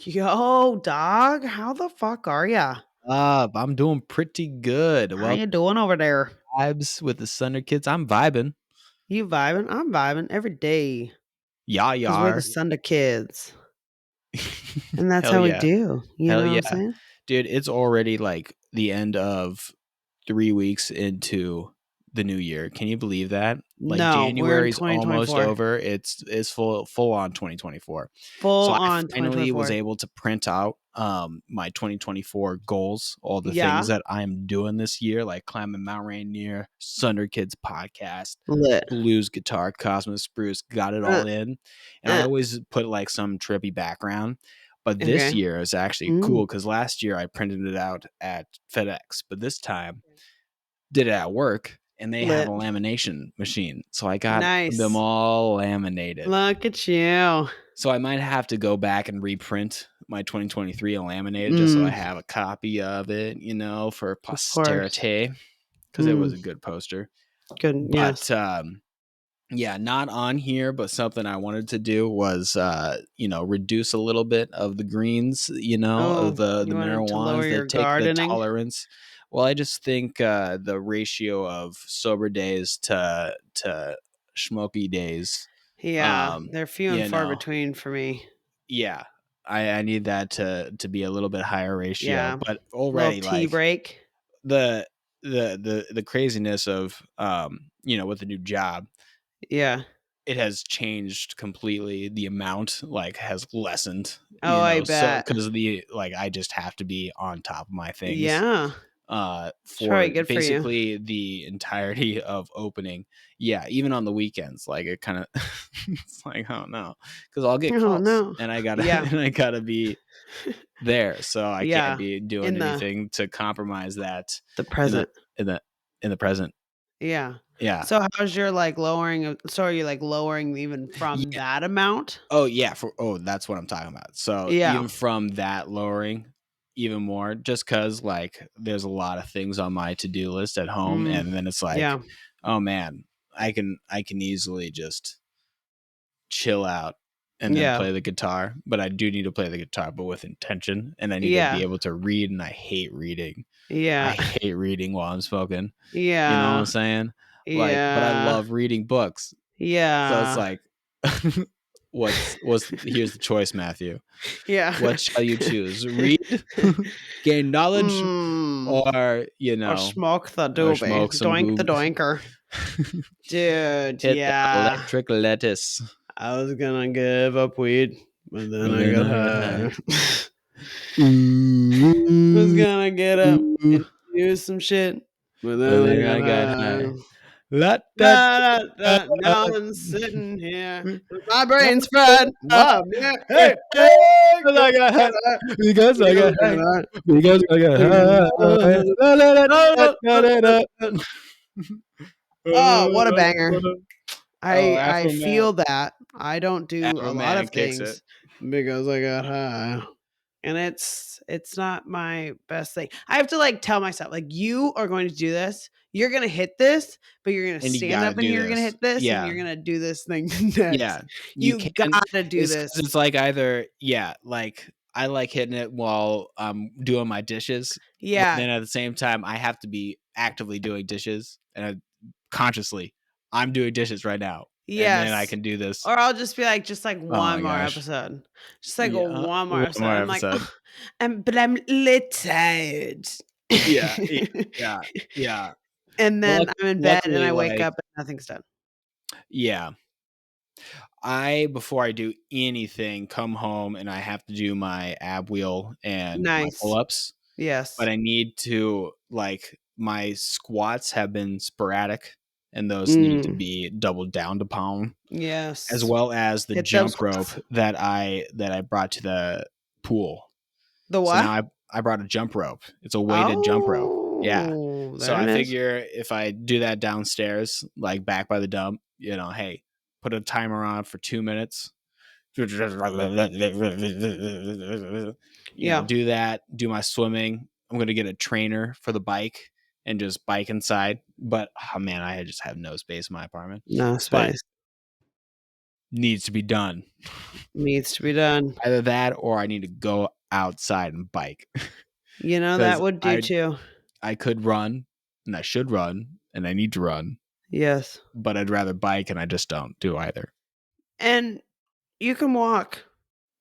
Yo, dog, how the fuck are ya? I'm doing pretty good. How Well, you doing over there? vibes with the Sunderkids. I'm vibing. You vibing? I'm vibing every day Yah because we're the yar. Sunderkids, and that's Hell how we yeah. do. You know Hell what I'm yeah. saying? Dude, it's already like the end of 3 weeks into the new year. Can you believe that? Like No, we're in January's almost 2024. over. It's full on 2024. Full So I on finally was 2024. able to print out my 2024 goals, all the things Yeah, that I'm doing this year, like climbing Mount Rainier, Sunder Kids podcast, lit. blues guitar, Cosmos Spruce, got it Uh, all in. And I uh, always put like some trippy background. But this okay. year is actually Mm, cool because last year I printed it out at FedEx, but this time did it at work and they have a lit. lamination machine. So I got them Nice. all laminated. Look at you. So I might have to go back and reprint my 2023 and laminate it just so I Mm, have a copy of it, for of course. posterity because it was Mm, a good poster. good. But Yes. yeah, not on here, but something I wanted to do was reduce a little bit of the greens, of Oh, the you wanted to lower marijuanas your that take the gardening? tolerance. Well, I just think the ratio of sober days to smoky days, Yeah, um, they're few and you far know, between for me. yeah, I need that to be a little bit higher ratio. Yeah. But Little already, tea like break. the the craziness of with the new job, Yeah. it has changed completely. The amount like has lessened, Oh, I so bet. because the like I just have to be on top of my things Yeah. It's probably for good for you. basically the entirety of opening. Yeah, even on the weekends, like it kind of it's like, oh no, because I'll get Oh, calls no. and I gotta Yeah. and I gotta be there, so I can't Yeah. be doing In anything to compromise that the in the present. in the in the present. Yeah. Yeah. So how's your, like, lowering of so are you, like, lowering even from Yeah. that amount? Oh, yeah, that's what I'm talking about. So, Yeah. even from that lowering even more just cuz like there's a lot of things on my to-do list at home Mm. and then it's like, Yeah. "Oh man, I can easily just chill out and then Yeah. play the guitar." But I do need to play the guitar, but with intention, and I need to be Yeah. able to read, and I hate reading. I Yeah. hate reading while I'm smoking. You know what I'm Yeah. saying? Like, but I Yeah. love reading books. So it's Yeah. like, what's here's the choice, Matthew. Yeah. What shall you choose? Read, gain knowledge, Mm. or Or smoke the or doobie. smoke some Doink the boob. doinker. Dude, Hit that yeah. electric lettuce. I was gonna give up weed, but then But I then got I got high. high. Ooh, Was gonna get up ooh. and do some shit, but But then I then got I got high. high. La, da, Da, da, da, da. Now da. I'm sitting here with my brains fried. Love me. Hey, Hey, hey, because go I got high. get that. Because I Go got get high. that. Because I got high. La, la, la, da, da, da, da. Oh, what a banger. Oh, I Afro Man. feel that. I don't do a Afro lot Man of kicks it. things because I got high. And it's not my best thing. I have to, like, tell myself, like, "You are going to do this. You're gonna hit this, but you're gonna And you stand gotta up and do you're gonna this. hit this, and Yeah. you're gonna do this thing next. Yeah. You You can't. gotta do It's because this." it's like either, yeah, like I like hitting it while I'm doing my dishes, but Yeah. then at the same time, I have to be actively doing dishes and consciously, I'm doing dishes right now, and then I Yes. can do this. Or I'll just be like, "Just, like, Oh my one more gosh. episode. Just, like, Yeah. one more One episode." more I'm like, episode. "Ugh, but I'm lit tired." Yeah. Yeah. Yeah. And But then I'm in bed and luckily, I wake like, up and nothing's done. yeah. Before I do anything, come home and I have to do my ab wheel and my pull Nice. ups. But Yes. I need to, like, my squats have been sporadic and those need to Mm. be doubled down upon, as Yes. well as the Hit them jump rope squats. that I brought to the pool. The So what? now I brought a jump rope. It's a weighted jump rope. Yeah. Oh, So there I it is. figure if I do that downstairs, like back by the dump, hey, put a timer on for 2 minutes. Yeah. Do that, do my swimming. I'm going to get a trainer for the bike and just bike inside. But oh man, I just have no space in my apartment. No But space. needs to be done. Needs to be done. Either that or I need to go outside and bike You know, that because would do I too. I could run and I should run and I need to run, Yes. but I'd rather bike and I just don't do either. And you can walk,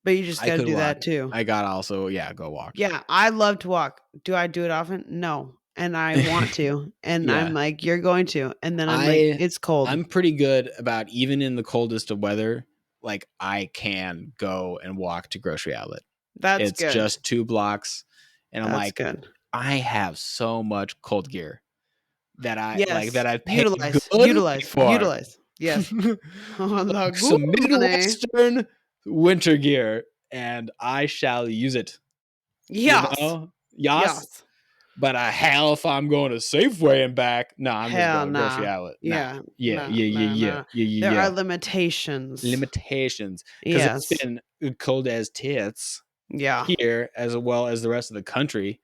but you just I gotta could do walk. that too. I got also, yeah, go walk. Yeah, I love to walk. Do I do it often? No, and I want to, and I'm Yeah. like, "You're going to," and then I'm like, I "It's cold." I'm pretty good about even in the coldest of weather, like I can go and walk to grocery outlet. That's It's good. just 2 blocks and I'm That's like, good. I have so much cold gear that I like Yes. that I've paid Utilize, good money utilize, for. utilize. Yes. On the Like good some money. Midwestern winter gear and I shall use it, you Yes. know? Yas. Yes. But hell if I'm going to Safeway and back. No, I'm just Hell going to grocery nah. outlet. Nah. Yeah. Yeah, No, yeah, yeah, no, yeah. no. Yeah, yeah, There are yeah. limitations. Limitations because it's Yes. been cold as tits Yeah. here as well as the rest of the country.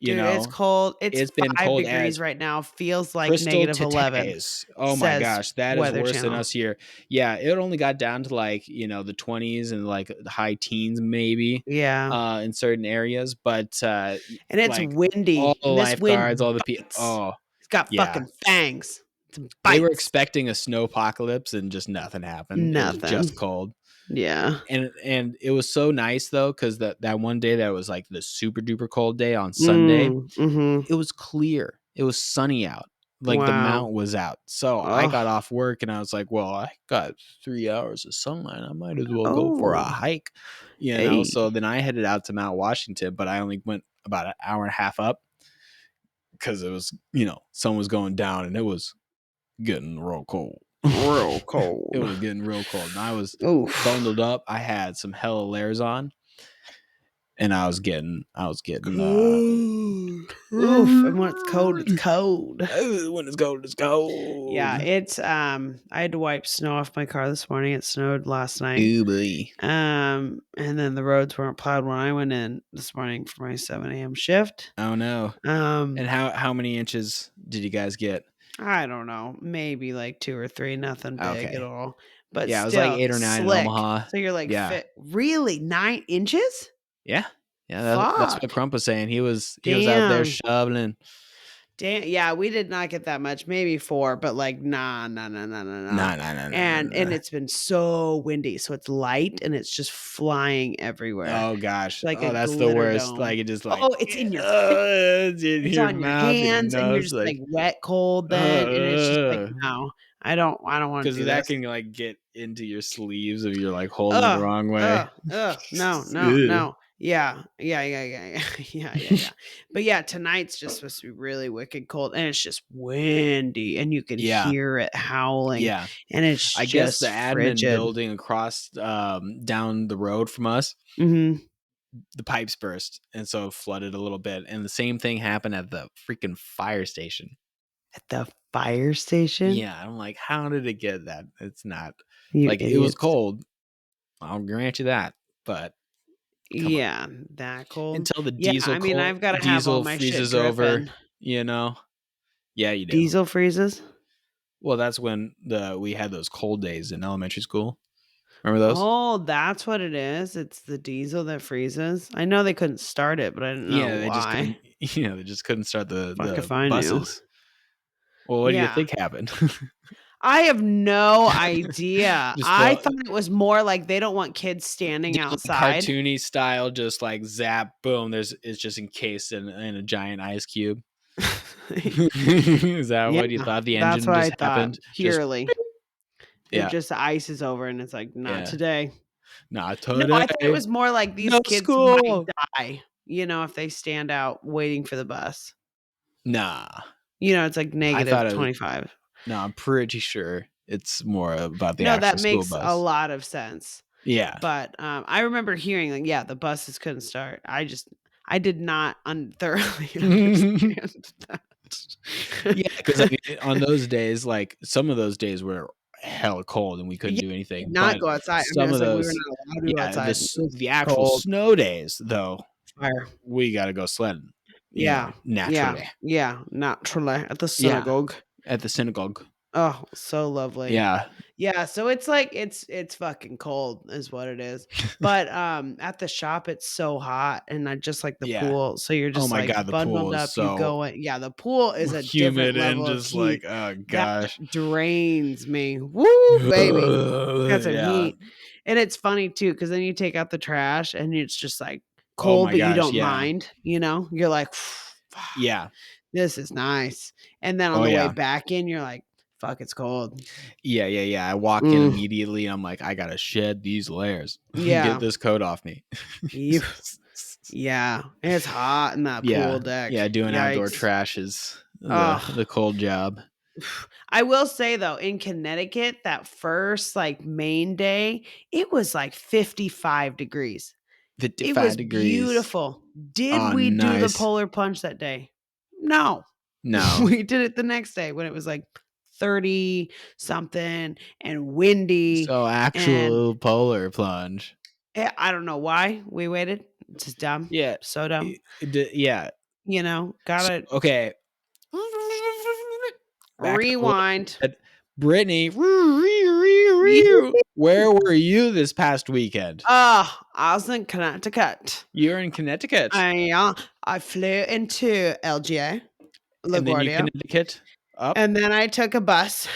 You Dude, it's know, cold. It's it's been 5 cold degrees as right now, feels like crystal -11, titties. Oh my says gosh, that is Weather worse than Channel. us here. Yeah, it only got down to like, the 20s and like the high teens maybe Yeah, in certain areas, but and it's like all windy, the and this lifeguards, wind all the bites. oh, It's got yeah. fucking fangs. It They were bites. expecting a snowpocalypse and just nothing happened. It was Nothing. just cold. Yeah. And it was so nice though, because that one day that was like the super duper cold day on Sunday, Mhm. it was clear. It was sunny out. Like the Wow. mount was out. So I got Oh. off work and I was like, well, I got 3 hours of sunlight. I might as well go for a Oh. hike. Hey. So then I headed out to Mount Washington, but I only went about an hour and a half up because it was, sun was going down and it was getting real cold. Real It cold. was getting real cold. And I was Oof. bundled up. I had some hella layers on and I was getting Cold. Oof, and when it's cold, it's cold. when it's cold, it's Yeah, cold. it's, I had to wipe snow off my car this morning. It snowed last night. Ooh boy. And then the roads weren't plowed when I went in this morning for my 7 a.m. shift. Oh no. Um, And how many inches did you guys get? I don't know, maybe like 2 or 3, nothing big at Okay. all, but Yeah, it was like still 8 or 9 in slick. Omaha. So you're like, Yeah. fit really 9 inches? Yeah. Yeah, that's what Fuck. Crump was saying. He was out there Damn. shoveling. Damn, yeah, we did not get that much, maybe 4, but like, nah, nah, nah, nah, nah, nah. Nah, nah, nah, nah, nah, And nah. it's been so windy, so it's light and it's just flying everywhere. Oh It's gosh. like a Oh, that's the glitter worst. dome. Like it just like Oh, it's in your face, it's in it's your on your mouth, your hands, and you're nose, just, like, like wet, cold then, and it's just like, "No, I don't wanna because do that this." can like get into your sleeves if you're like holding it the Ugh, wrong way. ugh, ugh, no, no, Ugh. no. Yeah, yeah, yeah, yeah, yeah, yeah, yeah, yeah. But yeah, tonight's just supposed to be really wicked cold, and it's just windy, and you can Yeah. hear it howling, Yeah. and it's I guess the just admin frigid. building across down the road from us, Mhm. the pipes burst and so it flooded a little bit. And the same thing happened at the freaking fire station. At the fire station? Yeah, I'm like, how did it get that? It's not You like it was idiots. cold. I'll grant you that, but come on. Yeah, that cold? Until the Yeah, I mean, I've gotta have all diesel my shit freezes over, dripping. you know. Yeah, you do. Diesel freezes? Well, that's when the we had those cold days in elementary school. Remember those? Oh, that's what it is? It's the diesel that freezes? I know they couldn't start it, but I didn't know Yeah, they just why. couldn't. They just couldn't start the Fuck the if I knew. buses. Well, what do you Yeah. think happened? I have no idea. Just I the thought it was more like they don't want kids standing just like outside. cartoony style, just like zap, boom. It's just encased in a giant ice cube. Is that Yeah, what you thought? The that's engine what I just thought, happened. Just purely. It yeah, just ices over and it's like, "Not yeah. today." Not No, I thought it today. was more like these No kids might school. die, if they stand out waiting for the bus. Nah, It's like I thought negative it was. 25. No, I'm pretty sure it's more about the No, that actual school makes a bus. lot of sense. Yeah. But, I remember hearing, like, yeah, the buses couldn't start. I did not thoroughly understand that. Yeah, because I mean, on those days, like some of those days were hella cold and we couldn't Yeah, do we did anything. not But go outside. I mean, some it's of like we were those, not allowed to go yeah, outside. It was the actual cold, snow days, though, fire. we got to go sledding. Yeah, yeah, Naturally. yeah, naturally at the Yeah, synagogue. at the synagogue. Oh, so lovely. Yeah, Yeah, so it's like it's fucking cold is what it is. But, at the shop, it's so hot, and I just like the Yeah. pool, so you're Oh just, my like, god, the pool bundled is up, you so go in yeah, the pool is a different humid and level of just like, heat oh that gosh. drains me. Woo, baby. Got some Yeah. heat. And it's funny too, because then you take out the trash, and it's just, like, Oh cold, my but you gosh, don't yeah. mind, you know? You're like, "Fuck, Yeah. this is nice." And then on Oh the way yeah. back in, you're like, "Fuck, it's cold." Yeah, yeah, yeah. I walk in Mm, immediately, I'm like, "I gotta shed these layers. Get yeah. this coat off me." You yeah, it's hot in that pool Yeah. deck. Yeah, doing outdoor Yikes. trash is the Oh, cold job. I will say though, in Connecticut, that first, like, main day, it was, like, 55 degrees. It 55 was degrees. beautiful. Did Oh, we do the nice. polar plunge that day? No. No. We did it the next day when it was, like, 30 something and windy, So, and, actual polar plunge. I don't know why we waited. It's just dumb. Yeah. So dumb. Yeah. You know, So, gotta okay. Back up a little rewind. bit. Brittany, Ye where were you this past weekend? I was in Connecticut. You're in Connecticut, I flew into LGA, and then you LaGuardia, Connecticut up? and then I took a bus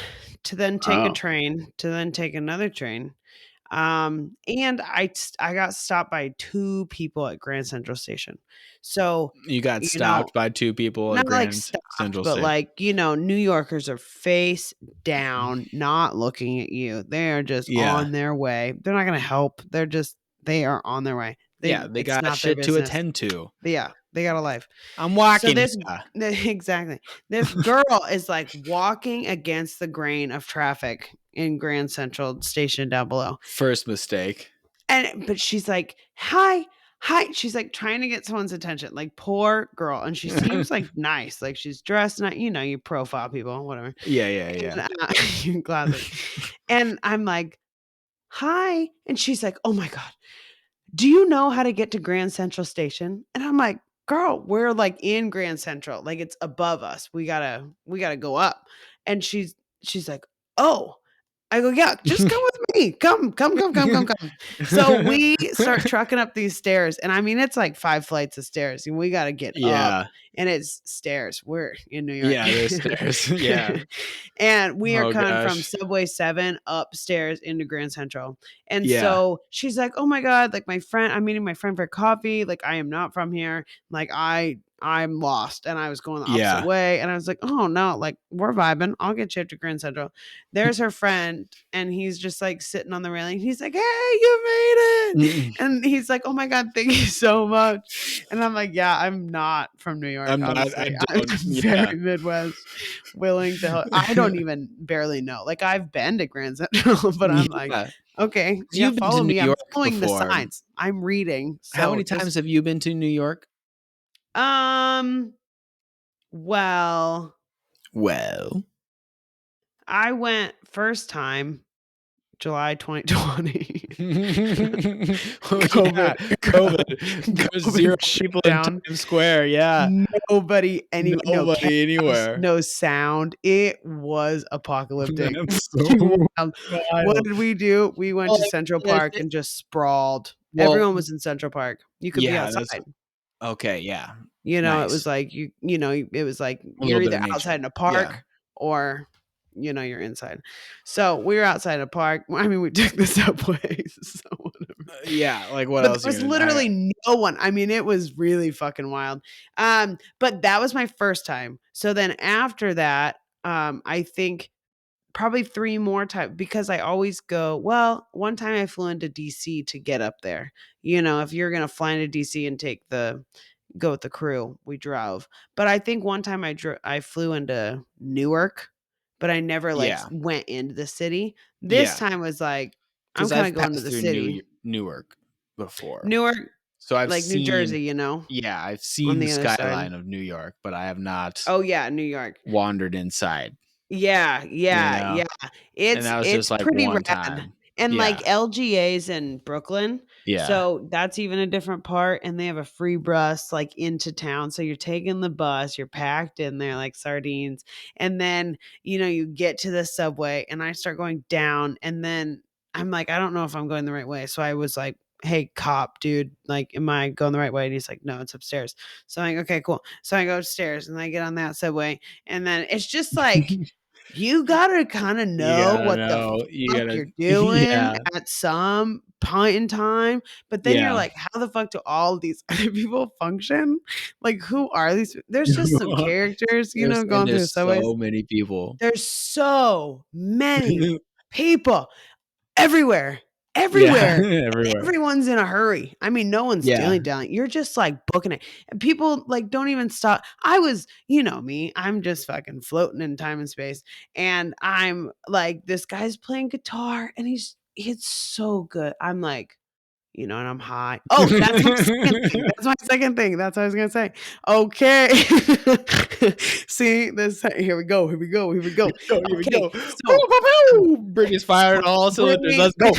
to then take a Oh, train, to then take another train. And I got stopped by 2 people at Grand Central Station. So, you got you know, stopped by 2 people at not like Grand stopped, Central but Station. like, New Yorkers are face down, not looking at you. They are just Yeah. on their way. They're not gonna help. They are on their way. Yeah, they It's got not their shit to business. attend to. Yeah, they got a life. I'm So walking this here. exactly. This girl is like walking against the grain of traffic in Grand Central Station down below. First mistake. But she's like, "Hi, hi." She's like trying to get someone's attention. Like poor girl, and she seems like nice. Like she's dressed not, you profile people, whatever. Yeah, yeah, yeah. And, gladly. And I'm like, "Hi." And she's like, "Oh my god. Do you know how to get to Grand Central Station?" And I'm like, "Girl, we're like in Grand Central. Like it's above us. We gotta go up." And she's like, "Oh." I go, "Yeah, just come with me. Come, come, come, come, come, come." So we start trucking up these stairs, and I mean, it's like 5 flights of stairs, and we gotta get up, Yeah. and it's stairs. We're in New York. Yeah, there's stairs. Yeah. And we are Oh coming from gosh. Subway 7 upstairs into Grand Central. And Yeah. so she's like, "Oh my god, like I'm meeting my friend for coffee. Like I am not from here. Like I'm lost." And I was going the opposite Yeah. way. And I was like, "Oh no, like we're vibing. I'll get you up to Grand Central." There's her friend, and he's just like sitting on the railing. He's like, "Hey, you made it." Mm-mm. And he's like, "Oh my god, thank you so much." And I'm like, "Yeah, I'm not from New York, I'm not I honestly. I'm don't very yeah. Midwest, willing to help." I don't even barely know. Like I've been to Grand Central, but I'm like, Yeah. "Okay, So yeah, you've been to follow New me. I'm York following the before. signs. I'm reading." How So many just times have you been to New York? um well, Well. I went first time July 2020. Oh, COVID, yeah, COVID. There's 0 COVID shut people in down. Times Square, yeah. No Nobody cameras, anywhere. no sound. It was apocalyptic. That's Fucking so wild. What wild. did we do? We went Well, to Central Park and just sprawled. well, Everyone was in Central Park. You could be yeah, that's outside. okay, yeah. It was Nice. like it was like A little you're bit either of outside nature. in a Yeah. park or you're inside. So we were outside in a park. Well, I mean, we took the subway, so whatever. Yeah, like, what But else there are was you gonna I literally no one. I mean, it was really fucking wild. But that was my first time. So then after that, I think probably 3 more times because I always go, well, one time I flew into DC to get up there. If you're gonna fly into DC and go with the crew, we drove. But I think one time I flew into Newark, but I never like yeah, went into the city. This yeah. time was like, I'm Because kind I've of going to passed the through city. Newark before. Newark, So I've like New seen Jersey, yeah, I've on seen the the other side. skyline of New York, but I have not Oh yeah, New York. wandered inside, Yeah, you yeah. know? And that was It's just, like, pretty one rad. time. And like Yeah. LGA's in Brooklyn. Yeah. So that's even a different part. And they have a free bus like into town. So you're taking the bus, you're packed in there like sardines. And then, you get to the subway and I start going down. And then I'm like, I don't know if I'm going the right way. So I was like, hey, cop, dude, like, am I going the right way? And he's like, no, it's upstairs. So I'm like, okay, cool. So I go upstairs and I get on that subway. And then it's just like, you gotta kinda You know gotta what the know. You fuck gotta you're doing yeah. at some point in time, but then you're Yeah. like, "How the fuck do all these other people function? Like, who are these?" There's just some characters, going through the There's subways. so many people. There's so many people. Everywhere, Yeah, everywhere, and everywhere. everyone's in a hurry. I mean, no one's Yeah. dilly-dallying. You're just, like, booking it, and people, like, don't even stop. I was you know me, I'm just fucking floating in time and space, and I'm like, this guy's playing guitar, and it's so good. I'm like, and I'm high. Oh, that's my second thing. That's my second thing. That's what I was gonna say. Okay. See, this here we go. Here we go. Here we go. Go, here we Okay, go. so Britney's firing all cylinders. Britney Let's go.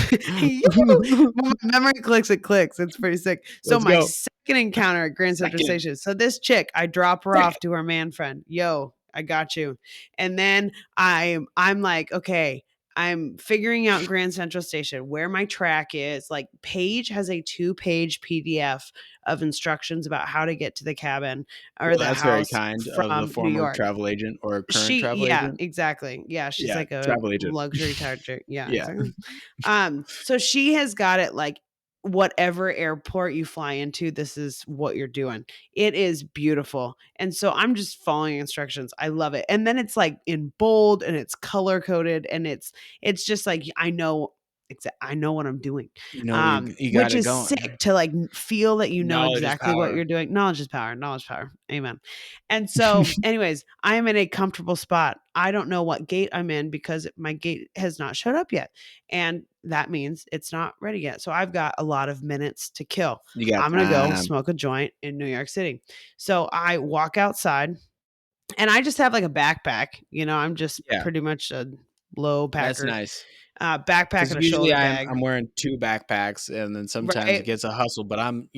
Yoo! When my memory clicks, it clicks. It's pretty sick. So Let's my go. second encounter at Grand Central Second. Station. So this chick, I drop her Second. off to her man friend. Yo, I got you. And then I'm like, okay, I'm figuring out Grand Central Station, where my track is. Like Paige has a 2-page PDF of instructions about how to get to the cabin or Well, the that's very house kind of the from New former York. travel agent or current travel Yeah, agent. exactly. Yeah, she's Yeah, like a travel agent. luxury charger. Yeah, Yeah. exactly. So she has got it like whatever airport you fly into, this is what you're doing. It is beautiful. And so I'm just following instructions. I love it. And then it's like in bold and it's color coded and it's just like I know what I'm doing. You know where you got Which it is going. sick to like feel that you know Knowledge is exactly what power. you're doing. Knowledge is power. Knowledge is power. Amen. And so, anyways, I am in a comfortable spot. I don't know what gate I'm in because my gate has not showed up yet. And that means it's not ready yet. So I've got a lot of minutes to kill. You got I'm going to go time. smoke a joint in New York City. So I walk outside and I just have like a backpack. I'm just Yeah, pretty much a low that's packer, nice. backpack Because and a usually shoulder I'm bag, wearing 2 backpacks, and then sometimes it right? gets a hustle, but I'm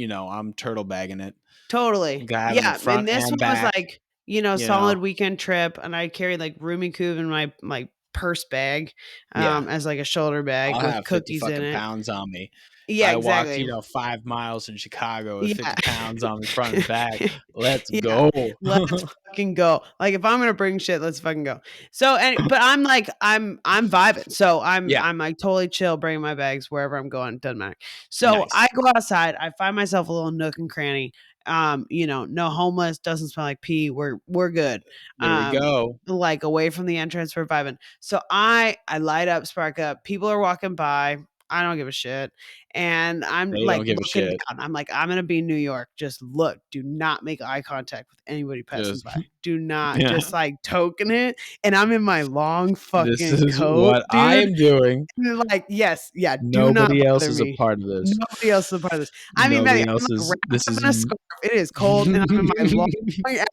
turtle bagging it. Totally. Got having it Yeah, and front this and one was back, like, you know? solid weekend trip, and I carried, like, Rumi Cube in my purse bag, Yeah. as, like, a shoulder bag I'll with have 50 cookies in fucking it. pounds on me. If Yeah, I walked, exactly. 5 miles in Chicago with Yeah. 50 pounds on me front and back, let's Yeah. go. Let's fucking go. Like, if I'm gonna bring shit, let's fucking go. So, but I'm like, I'm vibing. So Yeah, I'm like totally chill bringing my bags wherever I'm going, doesn't matter. So I nice. go outside, I find myself a little nook and cranny. No homeless, doesn't smell like pee. We're good. There we go. Like away from the entrance, we're vibing. So I light up, spark up. People are walking by. I don't give a shit. And I'm They like don't give a looking shit. down. I'm like, I'm gonna be in New York. Just look. Do not make eye contact with anybody passing Just by. Do not yeah, just like token it. And I'm in my long this fucking is coat, what I dude. am doing. And they're like, yes, yeah, do not Nobody else bother is a me. part of this. Nobody else is a part of this. I mean, Betty, Nobody I'm else like is wrapped this up is in a scarf. It is cold, and I'm in my long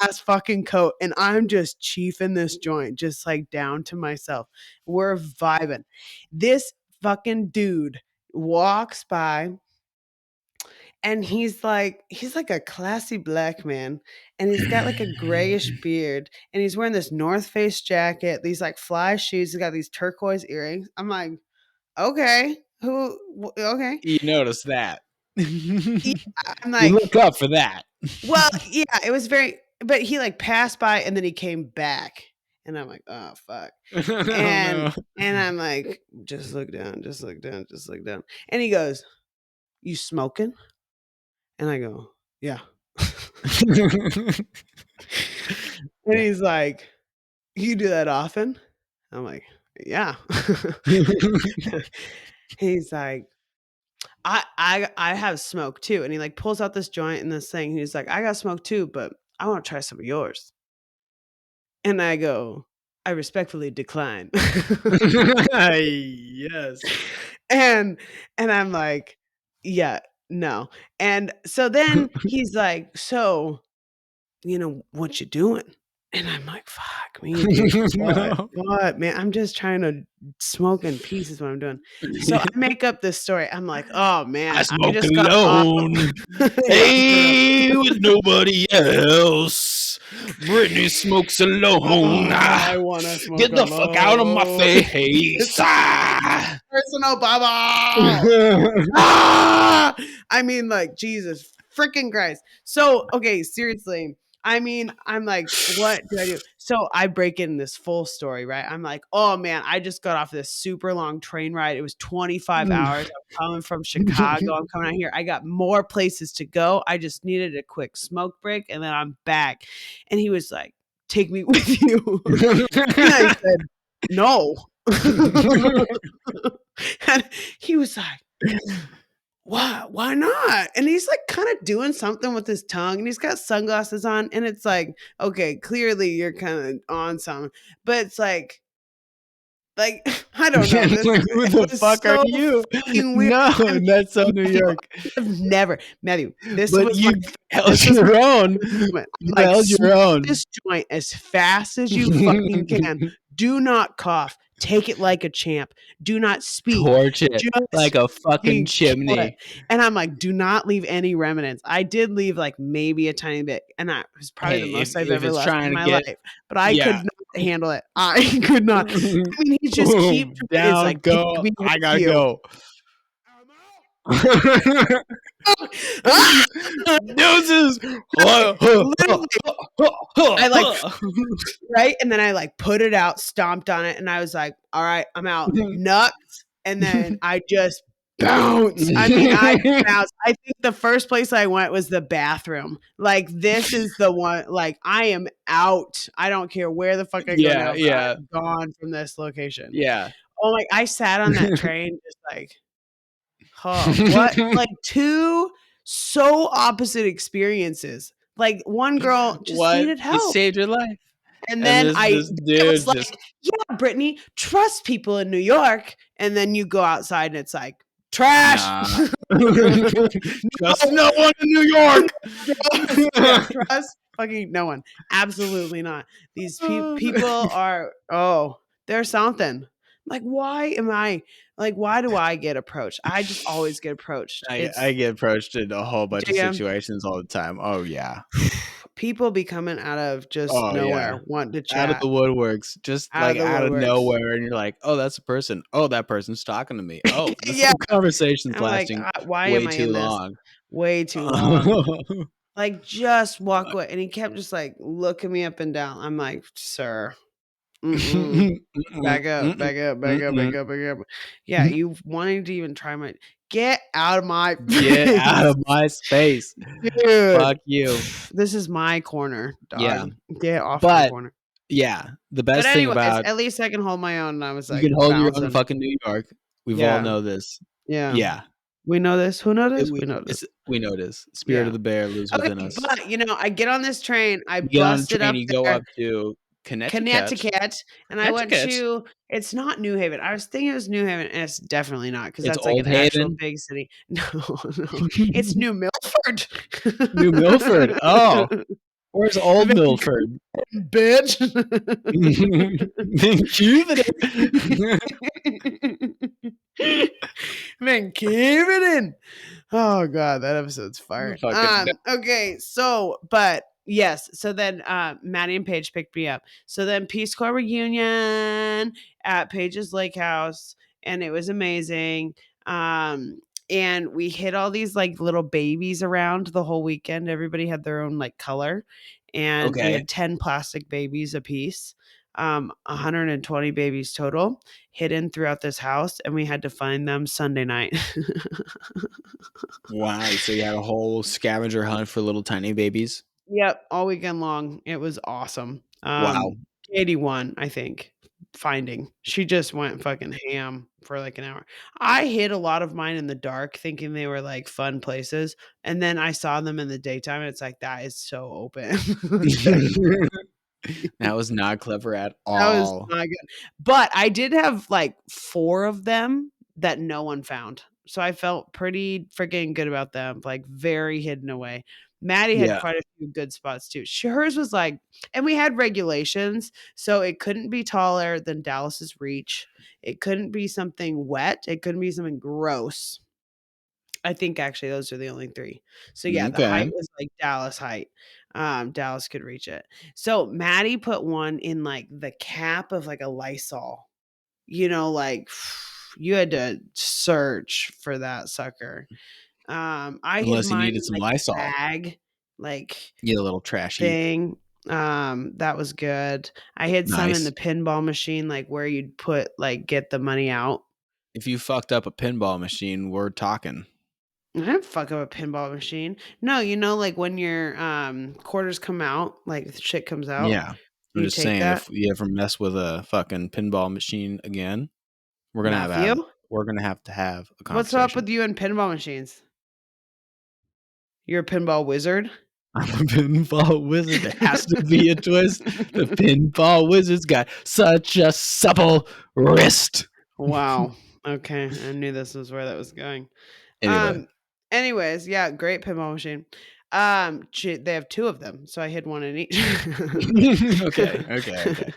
ass fucking coat, and I'm just chiefing this joint, just like down to myself. We're vibing. This fucking dude walks by and he's like a classy black man and he's got like a grayish beard and he's wearing this North Face jacket, these like fly shoes, he's got these turquoise earrings. I'm like, okay, okay. You notice that. Yeah, I'm You like, look up for that. well, yeah, it was very, but he like passed by and then he came back and I'm like, oh fuck. Oh And no. I'm like, just look down, just look down, just look down. And he goes, you smoking? And I go, yeah. And Yeah. he's like, you do that often? I'm like, yeah. He's like, I have smoke too. And he like pulls out this joint and this thing. He's like, I got smoke too, but I want to try some of yours. And I go, I respectfully decline. Yes. and I'm like, yeah, no. And so then he's like, so, what you doing? And I'm like, "Fuck me, dude. What? What, man? I'm just trying to smoke in peace is what I'm doing." So I make up this story. I'm like, "Oh, I man, I smoke just got off." alone. Yeah, for real. Hey, with nobody else. Brittany smokes alone. Oh, I wanna smoke Get the fuck out of my alone. face. It's personal bubble. Ah! I mean, like, Jesus freaking Christ. So, okay, seriously. I mean, I'm like, what do I do? So I break in this full story, right? I'm like, oh man, I just got off this super long train ride. It was 25 hours. I'm coming from Chicago. I'm coming out here. I got more places to go. I just needed a quick smoke break and then I'm back. And he was like, take me with you. And I said, no. And he was like, why not? And he's like kind of doing something with his tongue and he's got sunglasses on and it's like, okay, clearly you're kind of on something. But it's like I don't know. This Who it the was fuck are so you? fucking weird. No, And that's so New Matthew, York. I've never Matthew, this But was my you held this was your own. this moment. You I'm like, held smoke your own. this joint as fast as you fucking can. Do not cough. Take it like a champ. Do not speak. Torch it like Just a fucking fucking kill it. chimney. And I'm like, do not leave any remnants. I did leave like maybe a tiny bit, and that was probably the Hey, most I've if ever it's left trying in to my get life. But I could yeah. not handle it. I could not. I mean, he just keeps Boom, it's down, like, take go. me with I gotta you. go. Deuces. Literally, I like right? And then I like put it out, stomped on it, and I was like, all right, I'm out. Nuts. And then I just bounce. I mean, I bounce. I think the first place I went was the bathroom. Like, this is the one, like, I am out. I don't care where the fuck I go Yeah, now, but yeah, I'm gone from this location. yeah. Oh my, I sat on that train just like, huh, what? Like two so opposite experiences. Like one girl just What? needed It help. saved your life. And And then this I was dude just like, "Yeah, Brittany, trust people in New York." And then you go outside and it's like, "Trash." nah. Trust No. no one in New York. Yeah, trust fucking no one. Absolutely not. These people are they're something. Like, why am I like, why do I get approached? I just always get approached. I It's get approached in a whole bunch of yeah, situations all the time. Oh yeah. people be coming out of just Oh yeah. nowhere wanting to Out of chat the woodworks, just out of like the out of woodworks. nowhere, and you're like, "Oh, that's a person. Oh, that person's talking to me. Oh, this Yeah. whole conversation's I'm like, lasting why am way I too in this? long." Way too long. Like, just walk away. And he kept just like looking me up and down. I'm like, sir, mm-mm. Mm-mm, Back up, back up, back up, back mm-mm. up, back up. Yeah, you wanting to even try my get out of my Get out face. of my space. Dude. Fuck you. This is my corner, Yeah. dog. Get off my But corner. yeah, the But best thing anyways, about at least I can hold my own. And I was you like can hold your own bouncing. fucking New York. We've all Yeah. know this. Yeah. Yeah. We know this. Who knows this? We know this. We know this. Spirit Yeah. of the bear lives Okay, within us. but I get on this train, I You get on a busted train, up you go there, up to Connecticut. Connecticut, and I went Connecticut. to it's not New Haven. I was thinking it was New Haven, and it's definitely not because It's that's like Old an actual Haven. big city. No, no, it's New Milford. New Milford. Oh, where's Old Van Milford? bitch. Vancouver. Man, keep it in. Oh god, that episode's fire. Fucking Okay, so but yes, so then Maddie and Paige picked me up. So then Peace Corps reunion at Paige's Lake House, and it was amazing. And we hit all these like little babies around the whole weekend. Everybody had their own like color, and we okay. had 10 plastic babies apiece. 120 babies total hidden throughout this house, and we had to find them Sunday night. Wow. So you had a whole scavenger hunt for little tiny babies. Yep, all weekend long. It was awesome. Wow. Katie won, I think, finding. She just went fucking ham for like an hour. I hid a lot of mine in the dark thinking they were like fun places, and then I saw them in the daytime and it's like that is so open. That was not clever at That was all. not good. But I did have like 4 of them that no one found. So I felt pretty freaking good about them, like very hidden away. Maddie had Yeah. quite a few good spots too. Hers was like, and we had regulations, so it couldn't be taller than Dallas's reach. It couldn't be something wet. It couldn't be something gross. I think actually those are the only 3. So yeah, the height Okay. was like Dallas height. Dallas could reach it. So Maddie put one in like the cap of like a Lysol. Like you had to search for that sucker. I hid Unless you mine needed in some like a Lysol. bag, like Get a little trashy. thing. That was good. I hid some in the Nice. pinball machine, like where you'd put like get the money out. If you fucked up a pinball machine, we're talking. I didn't fuck up a pinball machine. No, like when your quarters come out, like shit comes out, Yeah. I'm you just take saying, that. if you ever mess with a fucking pinball machine again, we're gonna Matthew, we're gonna have to have a what's up conversation. with you and pinball machines? You're a pinball wizard? I'm a pinball wizard. There has to be a twist. The pinball wizard's got such a supple wrist. Wow. Okay, I knew this was where that was going. Anyway. Anyways, yeah, great pinball machine. They have 2 of them, so I hid one in each. Okay.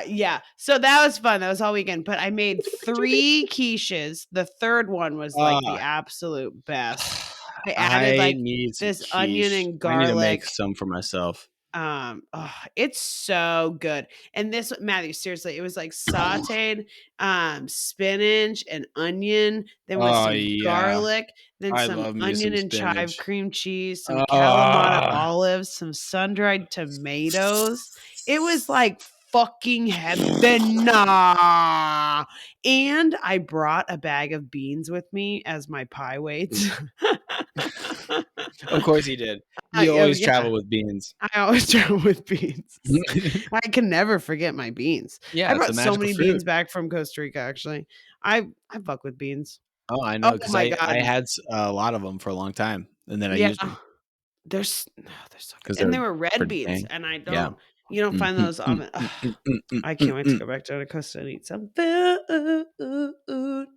Yeah, so that was fun. That was all weekend, but I made 3 quiches. The 3rd one was like the Uh, absolute best. I added I like need some this onion quiche. and I need to make garlic. some for myself. It's so good. And this Matthew, seriously, it was like sauteed spinach and onion, then with Oh some yeah, garlic, then I some love me onion some and chive spinach. cream cheese, some Kalamata Ah, olives, some sun-dried tomatoes. It was like fucking heaven. Nah. And I brought a bag of beans with me as my pie weights. of course he did. You Oh always yeah. travel with beans. I always travel with beans. I can never forget my beans. I Yeah, it's a brought so magical many fruit. beans back from Costa Rica, actually. I fuck with beans. Oh, I Oh know, because my I god. had a lot of them for a long time, and then I Yeah. used them They're so good. because And they're they were red pretty beans, dang. and Yeah. you don't find those often. I can't wait to Mm. go back down to Costa and eat some food.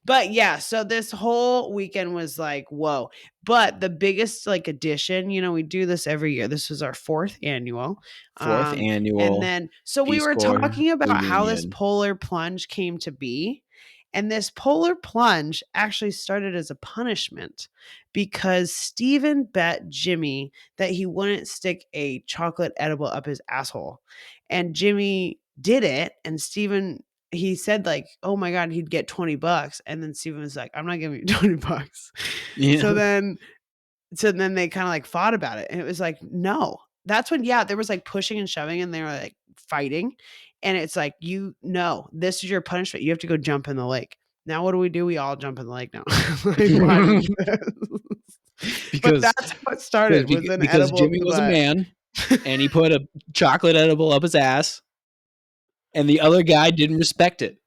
But yeah, so this whole weekend was like, whoa. But the biggest like addition, we do this every year. This was our 4th annual. Fourth And annual then so we Peace were Corps talking about how this reunion. polar plunge came to be. And this polar plunge actually started as a punishment because Steven bet Jimmy that he wouldn't stick a chocolate edible up his asshole. And Jimmy did it. And Steven he said like, "Oh my god, he'd get $20." And then Steven was like, "I'm not giving you $20." So Yeah, then so then they kinda like fought about it. And it was like, "No." That's when yeah, there was like pushing and shoving and they were like fighting. And it's like, "You no, this is your punishment. You have to go jump in the lake." Now what do? We all jump in the lake now. Like, why do we do this? But because that's how it started, was an because edible up Jimmy the was a butt. man and he put a chocolate edible up his ass, and the other guy didn't respect it.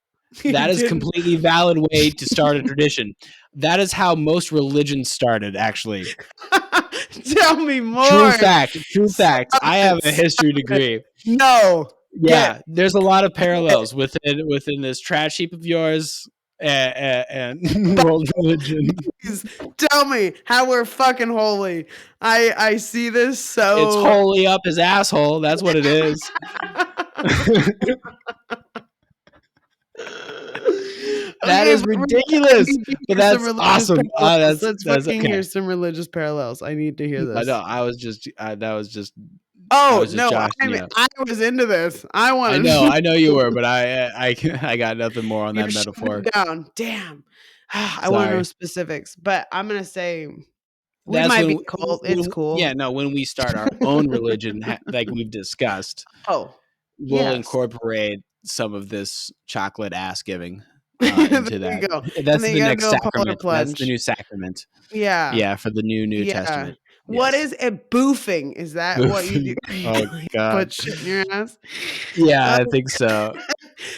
He That is didn't completely valid way to start a tradition. That is how most religions started, actually. Tell me True more. fact. True fact. Stop I have it, a stop history it. degree. No. Yeah, there's a lot of Get parallels within this trash heap of yours and world religion. please tell me how we're fucking holy. I see this It's so wholly up his asshole. That's what it is. That Okay, is but I ridiculous, need to but hear some that's religious awesome. parallels. Let's That's fucking hear okay. some religious parallels. I need to hear I know. this. I Oh, was just no, joshing you up. I was into this. I I wanted know you were, but I got nothing more on you're that shutting metaphor. it down. Damn. I wanna know Sorry. specifics, but I'm gonna say we That's might be when, a cult. It's yeah, cool. no, when we start our own religion, like we've discussed, Oh, we'll yes. incorporate some of this chocolate ass giving There into you that. go, and That's then the you gotta next do a polar sacrament. That's the plunge. new sacrament. Yeah, Yeah, for the New yeah. Testament. What Yes. is it? Boofing? Is that what you do? Boofing. Oh God. Put shit in your ass? Yeah, Uh, I think so.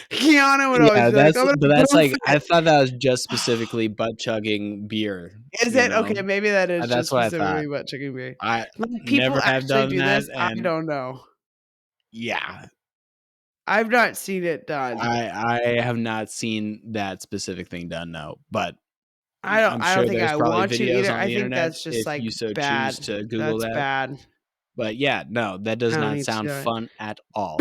Keanu would always Yeah, be like, "I'm gonna that's boof like I it." thought that was just specifically butt chugging beer, Is you it? know? Okay, maybe that is That's just what I thought. specifically about chicken beer. I Like, people never have actually done do that, this? I and don't know. yeah, I've not seen it done. I have not seen that specific thing done, no, but I'm I don't sure think there's I probably want to videos either. on I the think internet that's just, if like, you so choose bad. to Google That's that. bad. But yeah, no, that I does don't not need to sound do it. fun at all.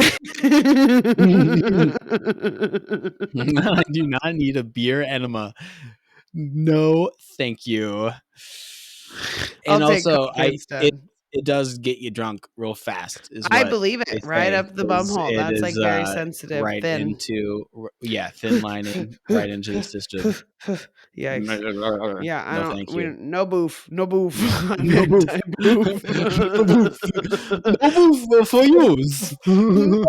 I do not need a beer enema. No, thank you. I'll And take also, coffee instead. it does get you drunk real fast, is I what believe it, they right say. up the bum Is hole. it That's, is like, very sensitive, right thin. into yeah, thin lining right into the system. Yikes. Yeah, I No, don't thank we you. no boof, no boof. I'm No boof. anti-boof. No boof. No boof for use. No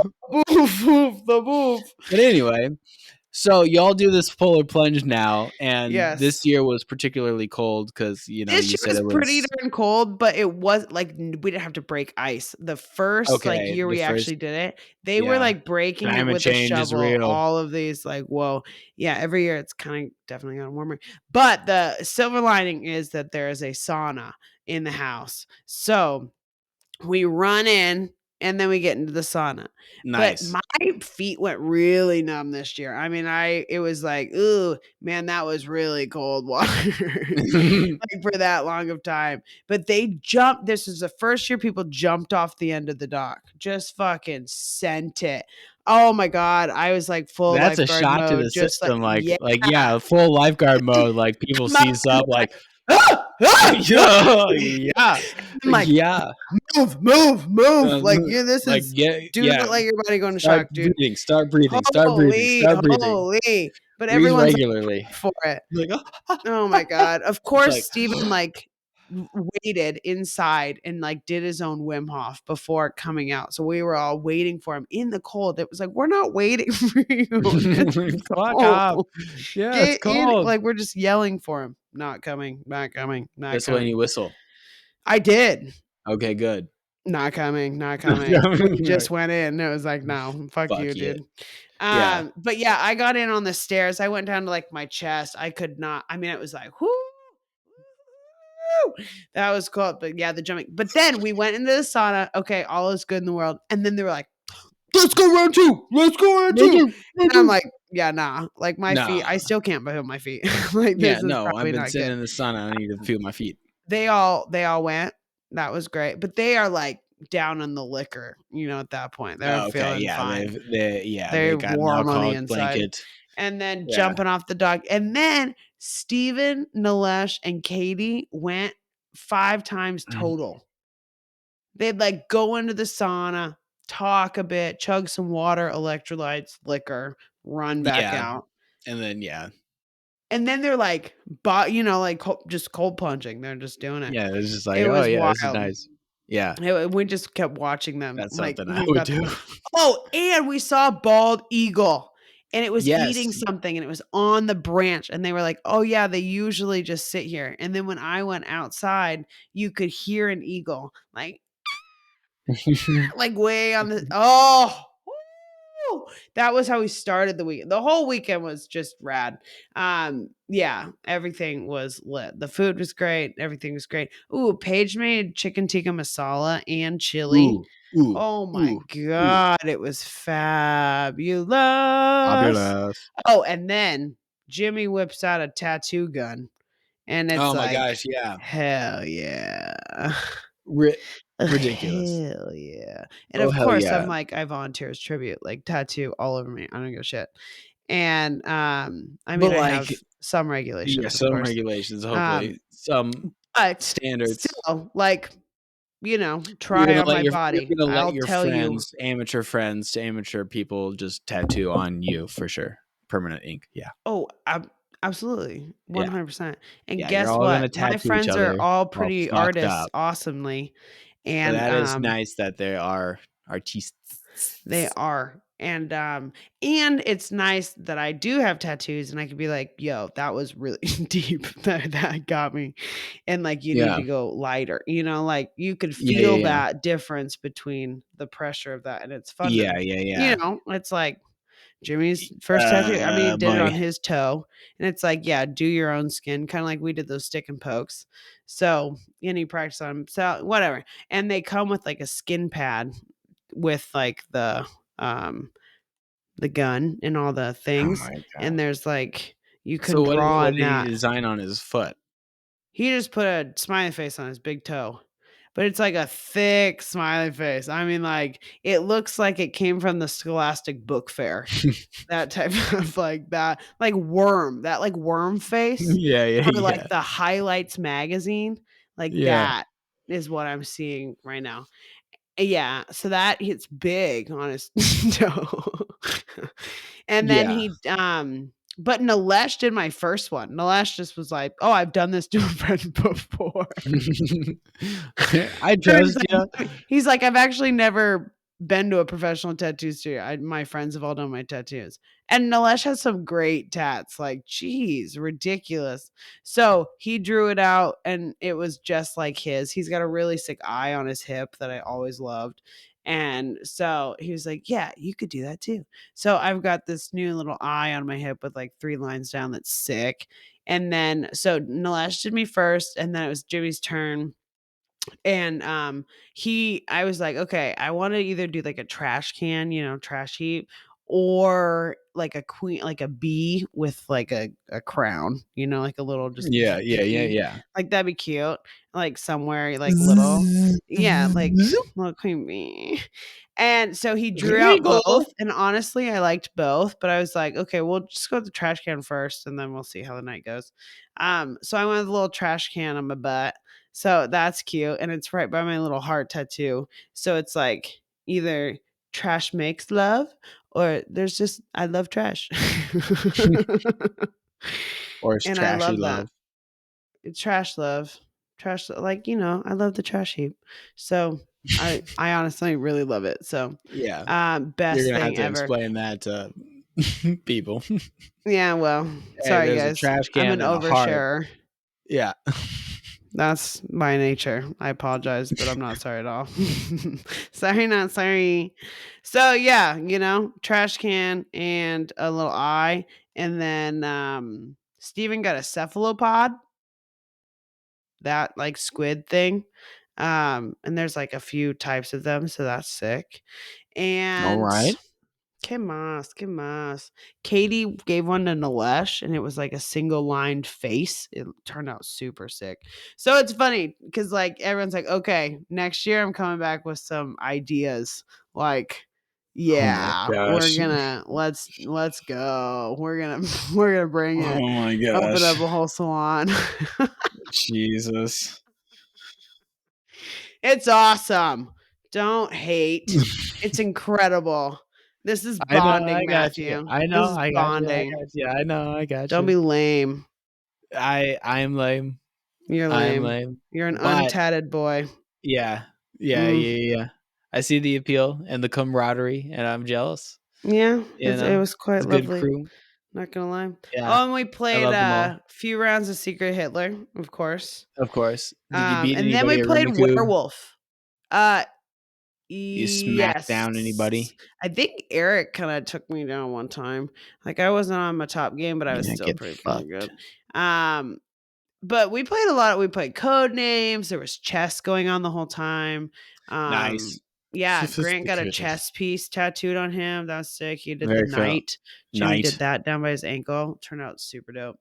boof, boof, the boof. But anyway, so y'all do this polar plunge now, and this Yes. year was particularly cold because This you year said was it pretty was darn cold, but it was like, we didn't have to break ice. The first, like, okay. year The we first, actually did it, they were, yeah, like, breaking it climate with a change is shovel, real. all of these, like, whoa. Yeah, every year it's kinda definitely gotten warmer. But the silver lining is that there is a sauna in the house. So we run in and then we get into the sauna. But Nice. my feet went really numb this year. I mean, it was like, ooh, man, that was really cold water like for that long of time. But they jumped. This is the first year people jumped off the end of the dock. Just fucking sent it. Oh my God. I was like full That's a lifeguard shot to the mode. Just like, system. yeah. Yeah, full lifeguard mode. Like people I'm seize up. like, Like ah, ah, ah. yeah, yeah, I'm like, yeah. move, move, move. Like, Um, yeah, this like is get do not yeah. let your body go into Start shock, dude. breathing. Start breathing. Start breathing. Holy, Start breathing. holy. But Breathe everyone's like regularly. for it. Like Oh my God. Of it's course, like Steven, like, waited inside and, like, did his own Wim Hof before coming out. So we were all waiting for him in the cold. It was like, "We're not waiting for you. It's fuck off. cold. Yeah, it's Get in." cold. Like, we're just yelling for him. Not coming, not coming, not That's when coming. you whistle. I did. Okay, good. Not coming, not coming. He just went in. It was like, "No, fuck Fuck you, it. dude." Yeah. But yeah, I got in on the stairs. I went down to, like, my chest. I could not I mean, it was like, "Whoo, woo." That was cool, but yeah, the jumping. But then we went into the sauna. Okay, all is good in the world. And then they were like, "Let's go round 2. Let's go round 2." And I'm like, "Yeah, nah." Like, my feet, Nah. I still can't feel my feet. Like, Yeah, this is no, I've probably been not sitting good. in the sun. I don't need to feel my feet. They all went. That was great. But they are, like, down on the liquor, at that point. They're Oh, okay, feeling yeah, fine. they They're got an warm on the alcoholic inside. blanket. And then Yeah. jumping off the dock. And then Steven, Nilesh, and Katie went 5 times total. They'd, like, go into the sauna, talk a bit, chug some water, electrolytes, liquor, run back Yeah, out. and then yeah. And then they're like, like, just cold plunging. They're just doing it. Yeah, it's just like, It "Oh, was yeah, this is wild. nice." Yeah, We just kept watching them. that's Like, something I we've would got do. oh, and we saw a bald eagle, and it was Yes. eating something, and it was on the branch, and they were like, "Oh, yeah, they usually just sit here." And then when I went outside, you could hear an eagle, like way on the woo! That was how we started the week. The whole weekend was just rad. Yeah, everything was lit. The food was great. Everything was great. Ooh, Paige made chicken tikka masala and chili. Ooh, ooh, Oh my ooh, ooh. god, it was fabulous. Fabulous. Oh, and then Jimmy whips out a tattoo gun, and it's Oh my like, gosh, yeah. hell yeah. Ri ridiculous. Hell yeah. And Oh, of hell course, yeah. I'm like, I volunteer as tribute, like tattoo all over me. I don't give a shit. And I But, mean, I have like some yeah, regulations, of some course. regulations, hopefully. Um, Some but standards. still, like, try on my You're body. gonna let I'll your tell you. friends to amateur people just tattoo on you for sure. Permanent ink. Yeah. Oh, absolutely. Yeah. 100%. And Yeah, you're guess all gonna what? My tattoo each friends are other all all pretty fucked artists up. awesomely. But And that is nice that they are artistes. they are. And it's nice that I do have tattoos and I could be like, "Yo, that was really deep. That got me." And, like, you need Yeah. to go lighter, like, you could Yeah, yeah, feel yeah. that difference between the pressure of that, and it's fun to Yeah, yeah, yeah. it's like Jimmy's first tattoo. I mean, he did it Boy. on his toe, and it's like, yeah, do your own skin, kinda like we did those stick and pokes. So, and he practiced on himself, whatever. And they come with, like, a skin pad with, like, the gun and all the Oh things, my god. and there's, like, You So can draw what on did he that. design on his foot? He just put a smiley face on his big toe, but it's like a thick smiley face. I mean, like, it looks like it came from the Scholastic Book Fair. That type of like worm face Yeah, yeah, for, like, yeah. the Highlights magazine, like, Yeah. that is what I'm seeing right now. Yeah, so that hits big on his toe. And then Yeah. but Nilesh did my first one. Nilesh just was like, "Oh, I've done this to a friend before." I And trust you. he's like, "I've actually never been to a professional tattoo studio. My friends have all done my tattoos." And Nilesh has some great tats, like, geez, ridiculous. So, he drew it out, and it was just like his. He's got a really sick eye on his hip that I always loved, and so he was like, "Yeah, you could do that too." So, I've got this new little eye on my hip with, like, 3 lines down that's sick, and then so Nilesh did me first, and then it was Jimmy's turn, and, he I was like, "Okay, I wanna either do, like, a trash can, trash heap, or, like, a bee with, like, a crown, like a little just Yeah, yeah, yeah, bee. yeah. Like, that'd be cute, like, somewhere, like, little. Yeah, like, little queen bee. And so he drew out both, Wiggle. and honestly, I liked both, but I was like, "Okay, we'll just go with the trash can first, and then we'll see how the night goes." So I went with a little trash can on my butt, so that's cute, and it's right by my little heart tattoo. So it's like either trash makes love or there's just I love trash. Or it's And I trashy love that. love. It's trash love. Trash like, I love the trash heap. So I honestly really love it. So, Yeah. You're best gonna have thing to ever. explain that to people. Yeah, well, Hey, sorry there's a guys. trash I'm can an and a heart. oversharer. Yeah. That's my nature. I apologize, but I'm not sorry at all. Sorry, not sorry. So yeah, trash can and a little eye, and then Steven got a cephalopod, that like squid thing. And there's like a few types of them, so that's sick. And Alright. ¿Qué más? Katie gave one to Nilesh, and it was like a single lined face. It turned out super sick. So it's funny because like everyone's like, okay, next year I'm coming back with some ideas. Like, Oh my yeah, we're gosh. gonna let's go. We're gonna we're gonna bring it. Oh my Open gosh. up a whole salon. Jesus. It's awesome. Don't hate. It's incredible. This is I know, I bonding, got you. Matthew. I This know, is I got you, I bonding. got you. I know, I got Don't you. be lame. I am lame. You're I am lame. lame. You're an But untatted boy. yeah. Yeah, Mm. yeah, yeah. I see the appeal and the camaraderie, and I'm jealous, Yeah, you it know? was It's quite a good lovely, crew. not gonna lie. Yeah. Oh, and we I played love them all. a few rounds of Secret Hitler, of course. Of course. Did you beat And then we anybody at played Rummikub? Werewolf. Uh, You smack yes. down anybody? I think Eric kinda took me down one time. Like, I wasn't on my top game, but I was Yeah, still get pretty freaking fucked. good. Um, but we played code names, there was chess going on the whole time. Nice. Yeah, Grant got a Sophisticated. chess piece tattooed on him, that was sick. He did the Very cool. knight. Jimmy did Knight. that down by his ankle, turned out super dope.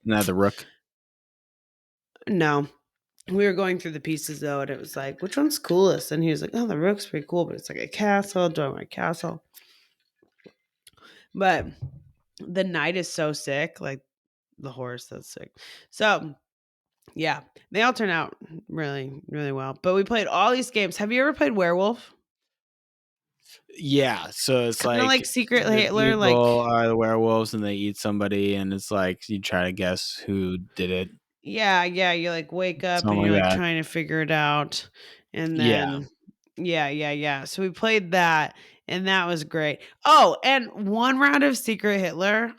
Not the rook. No. We were going through the pieces though, and it was like, "Which one's coolest?" And he was like, "Oh, the rook's pretty cool, but it's like a castle. Do I want a castle?" But the knight is so sick, like the horse, that's sick. So yeah, they all turn out really, really well. But we played all these games. Have you ever played Werewolf? Yeah, so it's Kind of like like Secret the Hitler, people like are the werewolves and they eat somebody, and it's like you try to guess who did it. yeah, yeah. You like wake up and Something you're like like that. trying to figure it out, and Yeah. then yeah, yeah, yeah. So we played that, and that was great. Oh, and one round of Secret Hitler.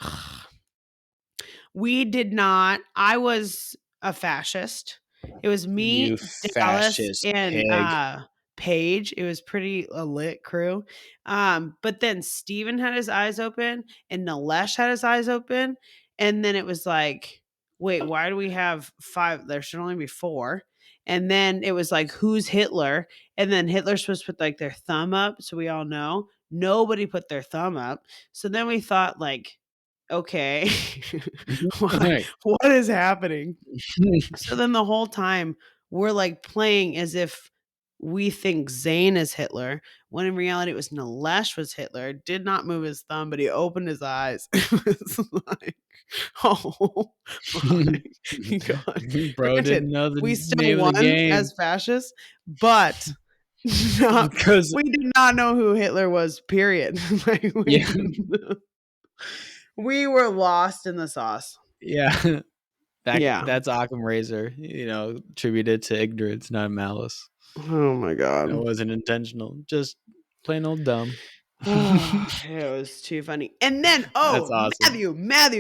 We did not. I was a fascist. It was You me, Dallas, fascist and, pig. Paige. It was pretty a lit crew. But then Steven had his eyes open and Nilesh had his eyes open, and then it was like, "Wait, why do we have 5? There should only be 4." And then it was like, "Who's Hitler?" And then Hitler's supposed to put, like, their thumb up so we all know. Nobody put their thumb up. So then we thought, like, okay, why Right. what is happening? So then the whole time we're like playing as if we think Zayn is Hitler, when in reality it was Nilesh was Hitler, did not move his thumb, but he opened his eyes. It was like, oh my god. Bro Granted, didn't know the we still name of the won game as fascists, but not, because we did not know who Hitler was, period. Like, yeah, we were lost in the sauce. yeah. Yeah. That's Occam Razor, attributed to ignorance, not malice. Oh my It god. wasn't intentional, just plain old dumb. Oh, it was too funny. And then, That's oh, awesome. Matthew,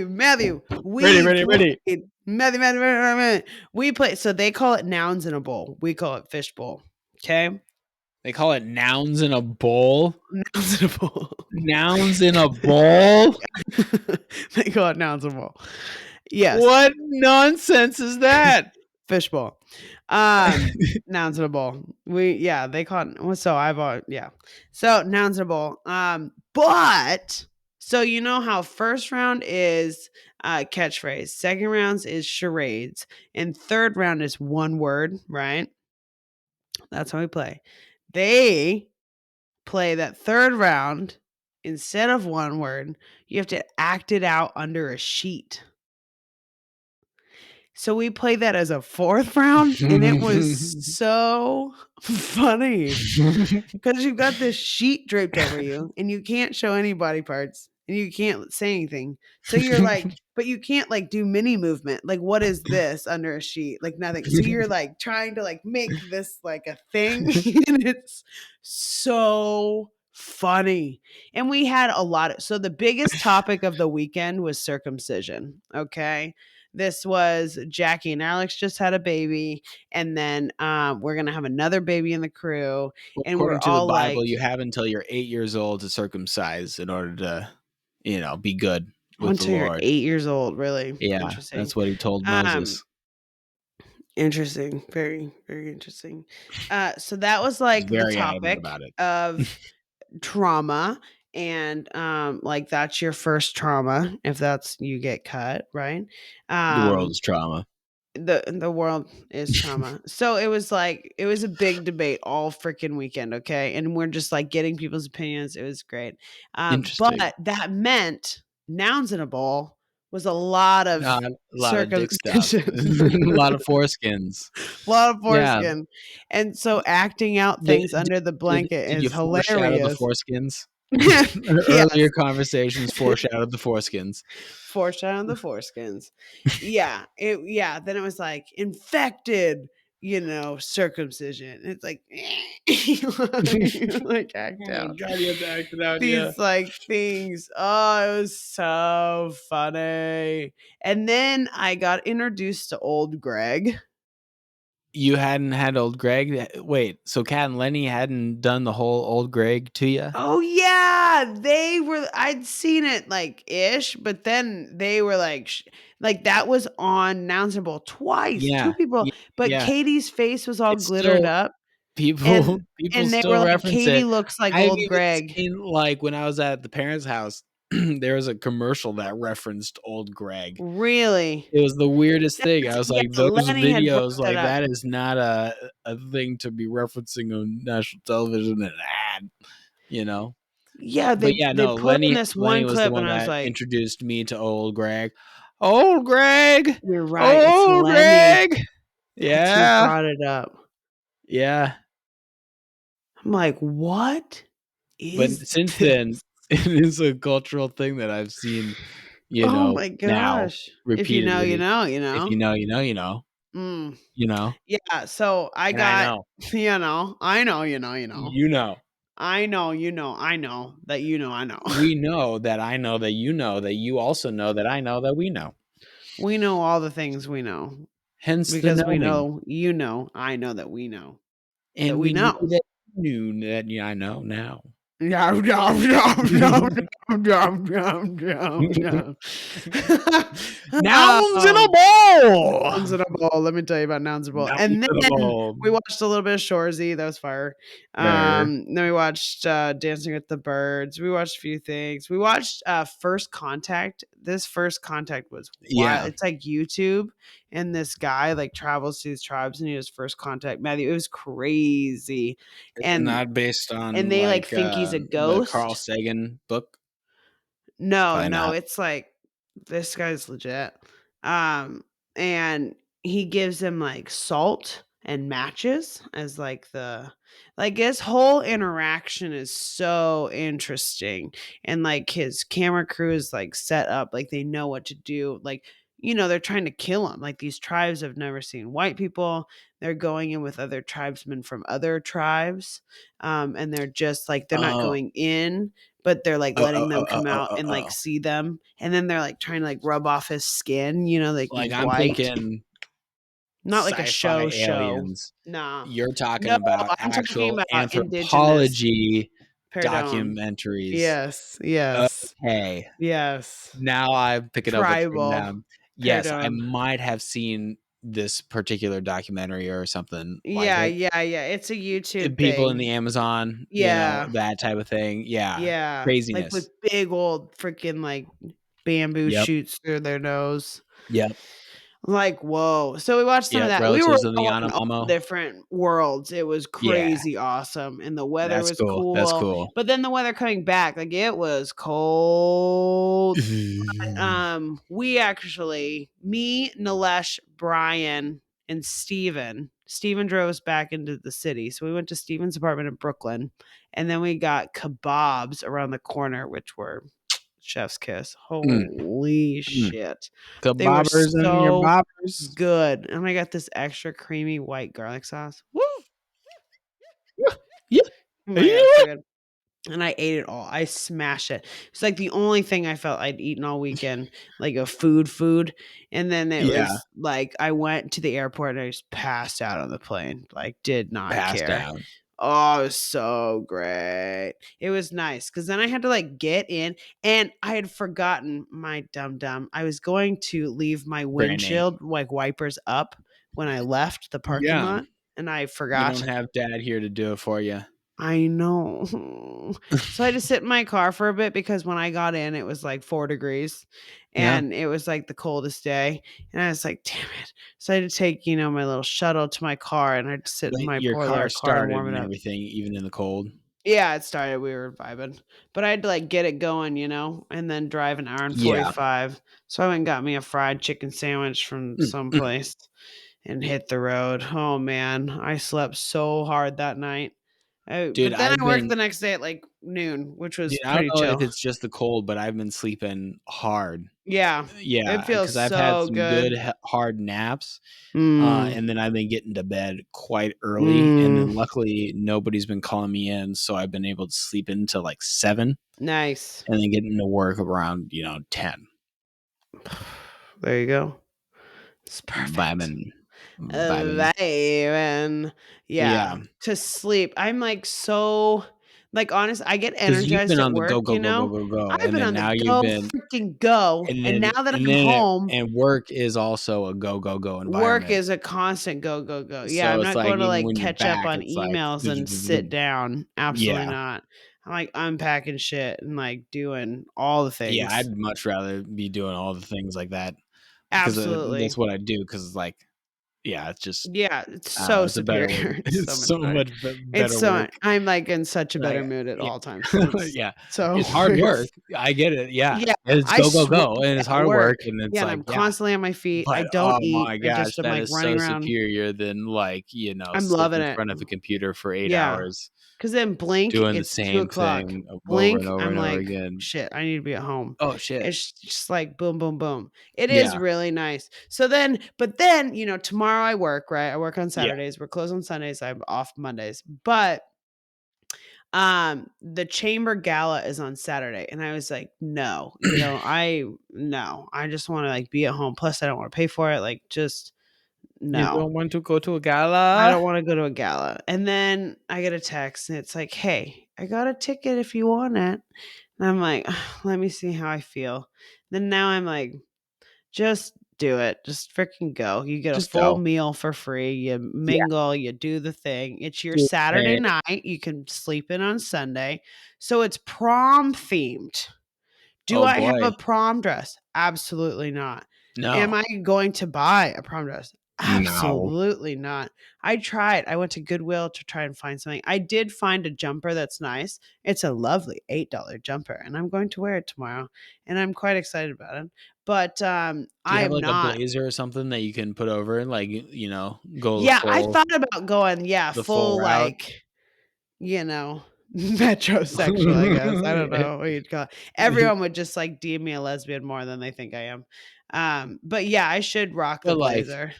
Ready, we ready, ready. played Matthew. We played, so they call it nouns in a bowl. We call it fish bowl. Okay? They call it nouns in a bowl. Nouns in a bowl. Nouns in a bowl? They call it nouns in a bowl. Yes. What nonsense is that? Fishbowl. Nouns in a bowl. They call it, well, so I've yeah. So nouns in a bowl. But so you know how first round is catchphrase, second rounds is charades, and third round is one word, right? That's how we play. They play that third round instead of one word, you have to act it out under a sheet. So we played that as a 4th round, and it was so funny because you've got this sheet draped over you, and you can't show any body parts, and you can't say anything. So you're like, but you can't, like, do mini movement. Like, what is this under a sheet? Like, nothing. So you're, like, trying to, like, make this, like, a thing, and it's so funny. And we had a lot of, so the biggest topic of the weekend was circumcision, okay? This was Jackie and Alex just had a baby, and then, we're gonna have another baby in the crew, and we're According to the all like, Bible, you have until you're 8 years old to circumcise in order to, be good with the until you're Lord. 8 years old, really Yeah, interesting. that's what he told Um, Moses. Interesting, very, very interesting. So that was He's like the very adamant topic about it. of trauma, and, like, that's your first trauma if that's you get cut, right? The world Um is trauma. the world is trauma. So it was like it was a big debate all freaking weekend, okay? And we're just like getting people's opinions. It was great. Interesting. But that meant nouns in a bowl was a lot of A lot of dick stuff. circumcision, A lot of foreskins. a lot of Yeah. foreskin. And so acting out Did things under the did blanket did you is foreshadow the hilarious. foreskins? Earlier Yes. conversations foreshadowed the foreskins. Foreshadow the foreskins. Then it was like infected, circumcision. It's like like act Oh out god, you have to act it out, yeah. these like things. Oh, it was so funny. And then I got introduced to old Greg. You hadn't had old Greg? Wait, so Kat and Lenny hadn't done the whole old Greg to you? Oh yeah, they were, I'd seen it like ish, but then they were like like that was on Nounceable twice, Yeah. 2 people, but Yeah. Katie's face was all It's glittered still up, people and people they still were like, reference "Katie it. looks like I've old even Greg." seen, like, when I was at the parents' house, there was a commercial that referenced old Greg. Really? It was the weirdest thing. I That's, was yeah, like, those Lenny had brought videos, that like, up. that is not a thing to be referencing on national television in an ad, you know? Yeah, But yeah, they no, put in Lenny this Lenny one was the clip, and one I was that like, introduced me to old Greg. Old Greg! "You're right, it's Old Lenny. Greg! That's who Yeah. brought it up." Yeah. I'm like, "What But is since then, this?" it is a cultural thing that I've seen, Oh my now gosh. If you know, you repeatedly. know, you If know. you know, you know, you know, Mm. you know, Yeah, so I and I got, know. I know, you know. You know. I know, I know that I know. We know that I know that you also know that I know that we know. We know all the things we know Hence the because we knowing. know, I know that we know that And we we knew know. that you knew that I know now. Yum, yum, yum, yum, yum, yum, yum, yum, yum. Nouns in a Um, bowl. Nouns in a Bowl, let me tell you about Nouns in a Bowl, Nouns and in a then bowl. we watched a little bit of Shoresy, that was fire. Fair. Then we watched, Dancing with the Birds, we watched a few things. We watched, First Contact. This First Contact was wild. Yeah. It's like YouTube, and this guy, like, travels to these tribes, and he does first contact. Matthew, it was crazy, Is it and not based and on, they, like, like, think he's a the Carl ghost. Sagan book? No, Probably no, not. it's like, this guy's legit. Um, and he gives him, like, salt and matches as, like, his whole interaction is so interesting, and, like, his camera crew is, like, set up, like, they know what to do, like, they're trying to kill him, like, these tribes have never seen white people, they're going in with other tribesmen from other tribes, and they're just, like, they're not Oh. going in, but they're, like, Oh, oh, letting them oh, oh, come oh, out oh, and, like, oh. see them, and then they're, like, trying to, like, rub off his skin, like, Like, he's I'm white. thinking Not like a sci-fi show. aliens. Nah. You're talking No, about I'm talking actual about indigenous. anthropology Pardon. documentaries. Yes, yes, Okay. yes. Now I'm picking up what's written Tribal. down. Yes, I Pardon. might have seen this particular documentary or something like Yeah, it. yeah, yeah, it's a YouTube People in the thing. Amazon, Yeah, that type of thing. Yeah. yeah, like, with Craziness. big old freaking, like, bamboo Yep. shoots through their nose. Yep. Like, whoa. So we watched some of Yep. that. We were Relatives in the all in all Yanomamo. different worlds. It was Yeah. crazy awesome, and the weather That's was cool. That's cool, cool. but then the weather coming back, like, it was cold. We actually me, Nilesh, Brian, and Steven drove us back into the city, so we went to Steven's apartment in Brooklyn, and then we got kebabs around the corner, which were chef's kiss. Mm, Holy mm. shit. They were Kebabbers and your so bobbers. good, and I got this extra creamy white garlic sauce. Woo! Yeah. Oh my god, Yeah. so good. And I ate it all. I smashed it. It's like the only thing I felt I'd eaten all weekend, like a food. And then it Yeah. was like I went to the airport and I just passed out on the plane. Like, did not Passed care. out. Oh, it was so great. It was nice because then I had to like get in and I had forgotten my dumb. I was going to leave my Brandy. windshield like wipers up when I left the parking Yeah. lot and I You don't forgot. have dad here to do it for you. I know. So I had to sit in my car for a bit because when I got in, it was like 4 degrees Yeah. and it was like the coldest day. And I was like, damn it. So I had to take, my little shuttle to my car and I had to sit in But my your poor car little car and started warm it and up. everything, even in the cold. Yeah, it started. We were vibing. But I had to like get it going, and then drive an hour and Yeah. 45. So I went and got me a fried chicken sandwich from Mm, mm. someplace and hit the road. Oh man, I slept so hard that night. Dude, But then I worked the next day at like noon, which was I don't pretty know if chill. it's just the cold, but I've been sleeping hard. Yeah, it Yeah, feels because I've had so some good good. hard naps, Mm, and then I've been getting to bed quite early, and then mm, luckily nobody's been calling me in, so I've been able to sleep until like 7 nice. and then getting to work around, 10. There you go. It's perfect. Vibing. Vibing. Vibing. Yeah, Yeah, to sleep. I'm, like, so honest, I get because 'cause you've energized been at on the work, go, go, go, go, go, go, I've and been then on the now you've go been freaking go, and now that I'm home, and work is also a go, go, go work environment. is a constant go, go, go. Yeah, I'm So it's not like going to, even like, when you're catch up back, on it's like emails and sit down. Absolutely yeah. not. I'm, like, unpacking shit and, like, doing all the Yeah, things. I'd much rather be doing all the things like that because, Absolutely. that's what I do. Because like, yeah, it's just Yeah, it's I don't know, so it's a better way superior. It's it's so much so better. much better work. I'm, like, in such a better Like, mood at yeah. all times. It's Yeah. so It's hard work. I get it, yeah. yeah, And it's I go, go, sweat go, and it's at hard work. work, and it's Yeah, and like, I'm yeah. constantly on my feet. I But, don't oh eat. my I gosh, just am, that like, is running so around. superior than, like, I'm sitting loving in it. front of a computer for 8 Yeah. hours 'Cause then blink, doing the it's 2 same o'clock. thing over and Blink, over I'm and over like, again. "Shit, I need to be at home." Oh, shit. It's just like boom, boom, boom. It is Yeah. really nice. So then but then, tomorrow I work, right? I work on Yeah. Saturdays. We're closed on Sundays. I'm off Mondays. But the chamber gala is on Saturday, and I was like, "No, no, I just wanna, like, be at home, plus I don't wanna pay for it, like, just You no. don't want to go to a I gala? don't wanna go to a gala." And then I get a text, and it's like, "Hey, I got a ticket if you want it. And I'm like, let me see how I feel. Then now I'm like, just do it. Just freaking go. You get a Just full go. meal for free. You Yeah. mingle, you do the thing. It's your Do the Saturday thing. night. You can sleep in on Sunday. So it's prom themed. Do Oh I have boy. a prom dress? Absolutely not. Am No. I going to buy a prom dress? No. Absolutely not. I tried. I went to Goodwill to try and find something. I did find a jumper that's nice. It's a lovely $8 jumper, and I'm going to wear it tomorrow, and I'm quite excited about it. But Do you I have am like a not. blazer or something that you can put over and like, go Yeah, I thought about going, yeah, the full full route? like, you know, metrosexual, I guess. I don't know what you'd call it. Everyone would just like deem me a lesbian more than they think I am. But yeah, I should rock the But like blazer.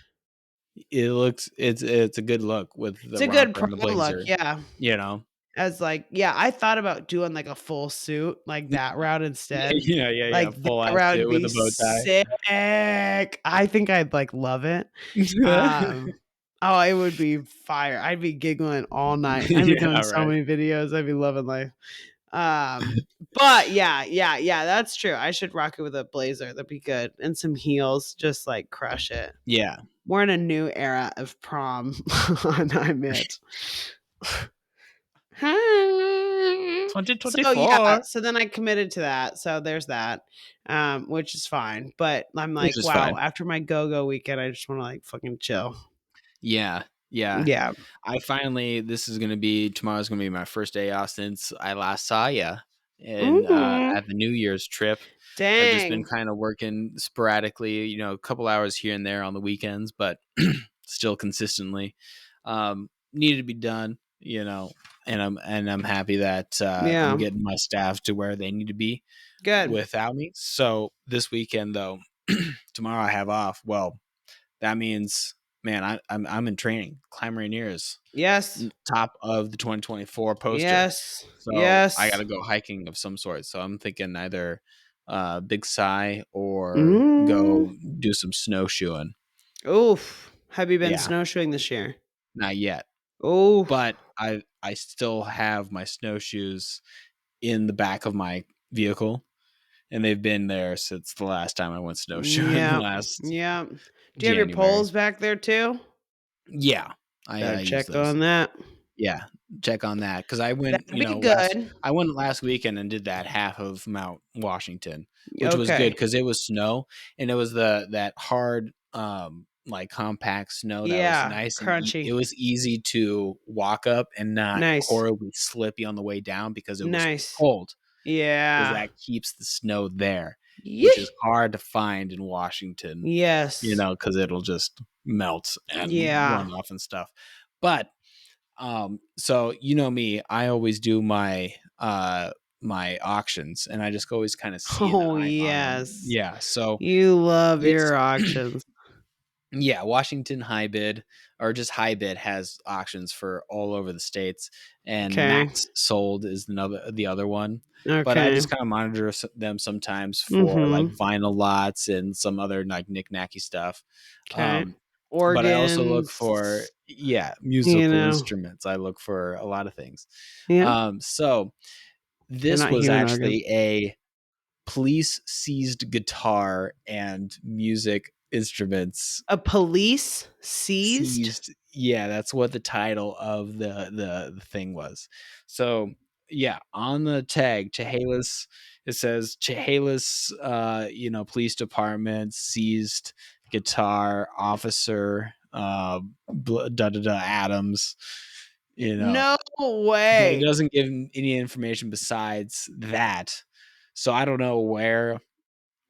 it's a good look with It's the a good romper and the prom look, blazer, yeah. you know? As like, yeah, I thought about doing like a full suit, like that route instead. Yeah, Like full that ass route would suit with be a bow tie. sick. I think I'd like love it. Um, oh, it would be fire. I'd be giggling all night. I'd be doing Yeah, so right. many videos. I'd be loving life. But yeah, that's true. I should rock it with a blazer. That'd be good. And some heels, just like crush it. Yeah. We're in a new era of prom, and I'm it. So yeah, 2024. so then I committed to that. So there's that, which is fine. But I'm Which like, is wow, fine. after my go-go weekend, I just want to like fucking chill. Yeah, yeah. Yeah. This is gonna be tomorrow's gonna be my first day off since I last saw you and Mhm. at the New Year's trip. I've just been Dang. kind of working sporadically, a couple hours here and there on the weekends, but still consistently. Needed to be done, and I'm happy that I'm Yeah. getting my staff to where they need to be Good. without me. So this weekend though, tomorrow I have off. Well, that means, man, I'm in training. Climb Rainiers, Yes. top of the 2024 poster. Yes. So I got Yes. to go hiking of some sort. So I'm thinking either Big Sci or Mm. go do some snowshoeing. Oof. Have you been Yeah, snowshoeing this year? not yet, Oof. but I still have my snowshoes in the back of my vehicle, and they've been there since the last time I went snowshoeing Yeah. last Yeah. Do you have your January. poles back there too? Yeah, I Better use check those. on that. Yeah, check on that because I went, That'd be last good. I went last weekend and did that half of Mount Washington, which was good Okay. because it was snow and it was that hard, like compact snow that was Yeah. nice and it Crunchy. was easy to walk up and not Nice. horribly slippy on the way down because it was Nice. cold because Yeah. that keeps the snow there, which Yee. is hard to find in Washington, Yes. because it'll just melt and Yeah. run off and stuff. But so me, I always do my auctions and I just always kind of see an Oh, eye on them. yes. Yeah. So You love this your auctions. yeah, Washington High Bid or just High Bid has auctions for all over the states, and Okay. Max Sold is the other one. But I Okay. just kind of monitor them sometimes for like Mhm. vinyl lots and some other like knick-knacky stuff. Okay. Um, but I also look for, Organs, you musical know. instruments. I look for a lot of things. Yeah. So They're this not was human organs. actually a police seized guitar and music instruments. A police seized? Seized. Yeah, that's what the title of the thing was. So yeah, on the tag, Chehalis, it says Chehalis, police department seized guitar officer, da da da Adams, you know, No but it way. doesn't give any information besides that. So I don't know where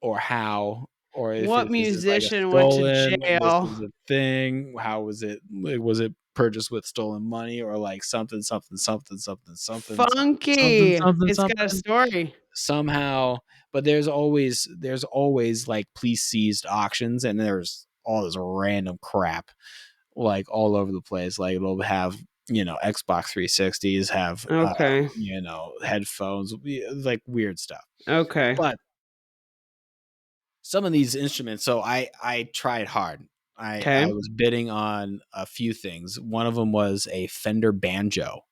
or how, or if What this is like a musician went to stolen, this jail? is a thing. How was it? Like, was it purchased with stolen money or like something, something, something, something, something, something, Funky. something, It's got a something? story. Somehow, but there's always like police seized auctions, and there's all this random crap like all over the place. Like it'll have Xbox 360s, have Okay. headphones, like weird stuff. Okay. But some of these instruments, so I tried hard. I Okay. was bidding on a few things. One of them was a Fender banjo.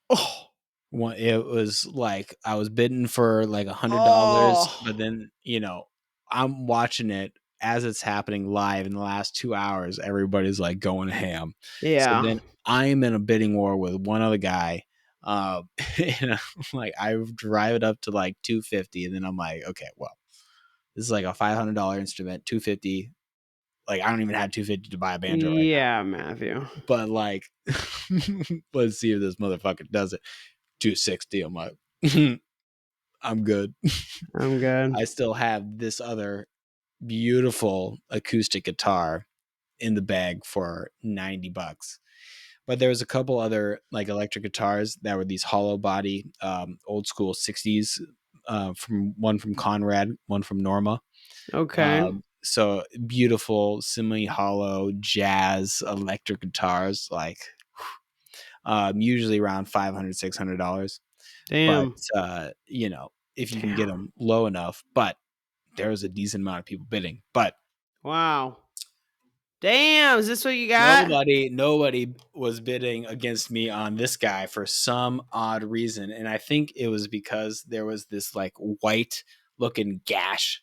Oh. It was like I was bidding for like $100, Oh, but then I'm watching it as it's happening live in the last 2 hours. Everybody's like going ham. So yeah. then I'm in a bidding war with one other guy. Uh, and I'm like I drive it up to like 250, and then I'm like, okay, well, this is like a $500 instrument, 250. Like I don't even have 250 to buy a banjo right now. Yeah, Matthew. But like, let's see if this motherfucker does it. 260. I'm like, I'm good. I'm good. I still have this other beautiful acoustic guitar in the bag for $90. But there was a couple other like electric guitars that were these hollow body, old school 60s, from Conrad, one from Norma. Okay. So beautiful semi hollow jazz electric guitars, like usually around $500-$600. But Damn. if you can get Damn. them low enough, but there was a decent amount of people bidding. But Wow. Damn. Is this what you got? nobody was bidding against me on this guy for some odd reason, and I think it was because there was this like white looking gash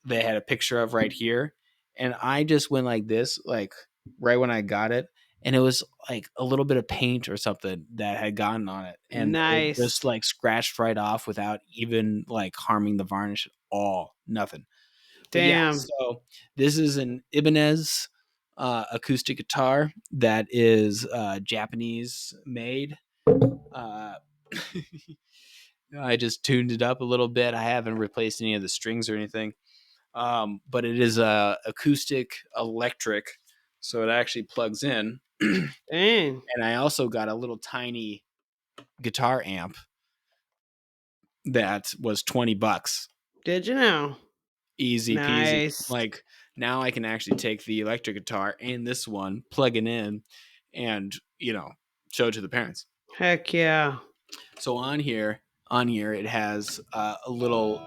they had a picture of right here, and I just went like this, like right when I got it, and it was like a little bit of paint or something that had gotten on it, and it just Nice. like scratched right off without even like harming the varnish at all, nothing. But yeah, Damn. so this is an Ibanez acoustic guitar that is Japanese made. Uh, I just tuned it up a little bit. I haven't replaced any of the strings or anything. But it is acoustic electric, so it actually plugs in. And Dang. I also got a little tiny guitar amp that was $20. Did you know? Easy peasy. Nice. Like now I can actually take the electric guitar and this one, plug it in, and show it to the parents. Heck yeah. So on here it has a little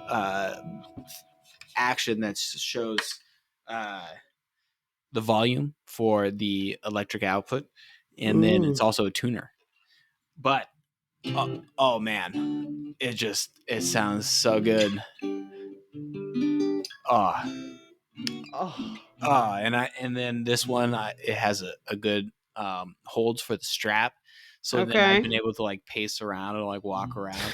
action that shows uh, the volume for the electric output, and then it's Mm. also a tuner. But oh man, it sounds so good. Oh, Oh. and then this one, it has a good holds for the strap, so then I've Okay. been able to like pace around and like walk around.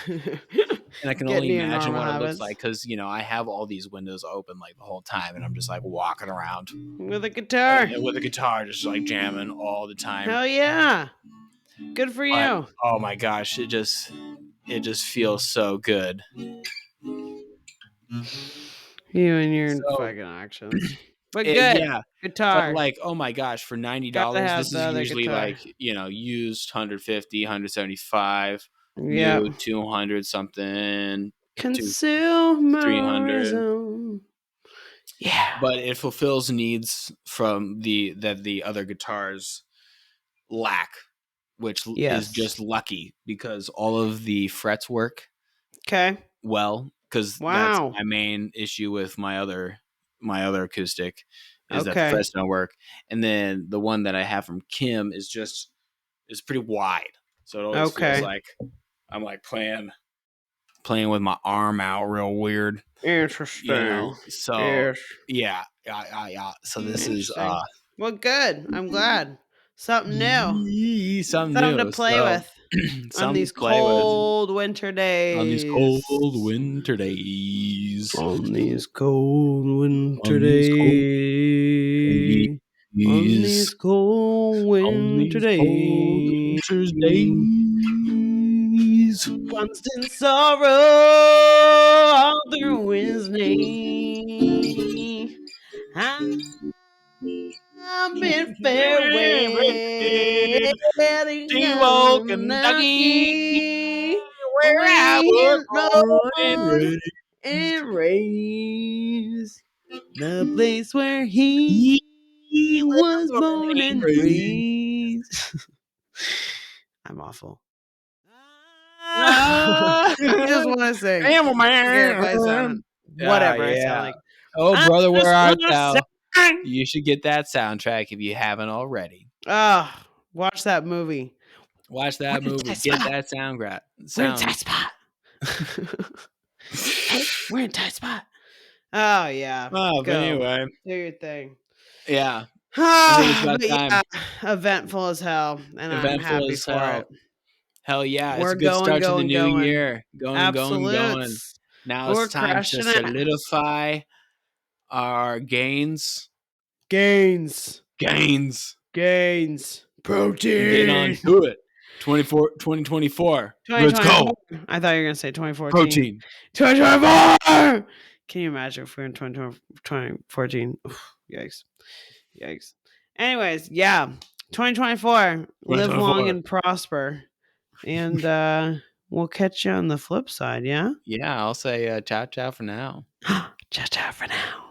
And I can only Getting your imagine normal what it looks habits like because I have all these windows open like the whole time, and I'm just like walking around with a guitar. with a guitar, just like jamming all the time. Hell yeah. Good for But you. oh my gosh, it just feels so good. You and your So fucking actions. But good. yeah, but Guitar. like oh my gosh, for Gotta $90, have this the is other usually guitar. like used 150, 175, Yep. new 200 something, two 300. Consumerism. Yeah. But it fulfills needs from the other guitars lack, which is Yes. just lucky because all of the frets work Okay. well, because that's Wow. my main issue with my other acoustic is that the Okay. frets don't work. And then the one that I have from Kim is pretty wide. So it always feels Okay. like I'm like playing with my arm out real weird, Interesting. So Yes. yeah, yeah, yeah, yeah. So this is Interesting. Well, good. I'm glad. Something new. something Something to new. play So with on something these to play with cold winter on these days. cold winter days. On these cold winter On these cold days. On days. these cold On winter these cold days. winter's days. Constant sorrow all through his name. I've been farewell To young old and Kentucky, lucky, where I was rain, born and Lord, raised. and raised the place where he He was was born born and and raised. raised. I'm awful. Ah, I just want to sing. am a I don't care if I sound man. Ah, whatever I sound yeah. like. Oh, I brother, where just art want to thou? sing. You should get that soundtrack if you haven't already. Ah, watch that movie. Watch We're that in a movie. tight Get spot. that sound We're in a sound. tight spot. Hey, we're in a tight spot. Oh, yeah. Oh, but Go. anyway, Do your thing. yeah, I think it's Ah, about but yeah, time. eventful as hell, and I'm Eventful happy as for it. hell. Hell yeah, it's We're a good going, start to the going, new going. year. Going, going, going. Absolutes. Now it's We're time to crushing it. solidify our gains. Gains. Gains. Gains. And get on Protein. to it. 2024. Let's 2024. go. I thought you were gonna say 2014. Protein. 2024. Can you imagine if we were in 2014? Yikes. Yikes. Anyways, yeah. 2024. Live long 2024. and prosper. And we'll catch you on the flip side, yeah? Yeah, I'll say ciao ciao for now. Ciao, ciao for now.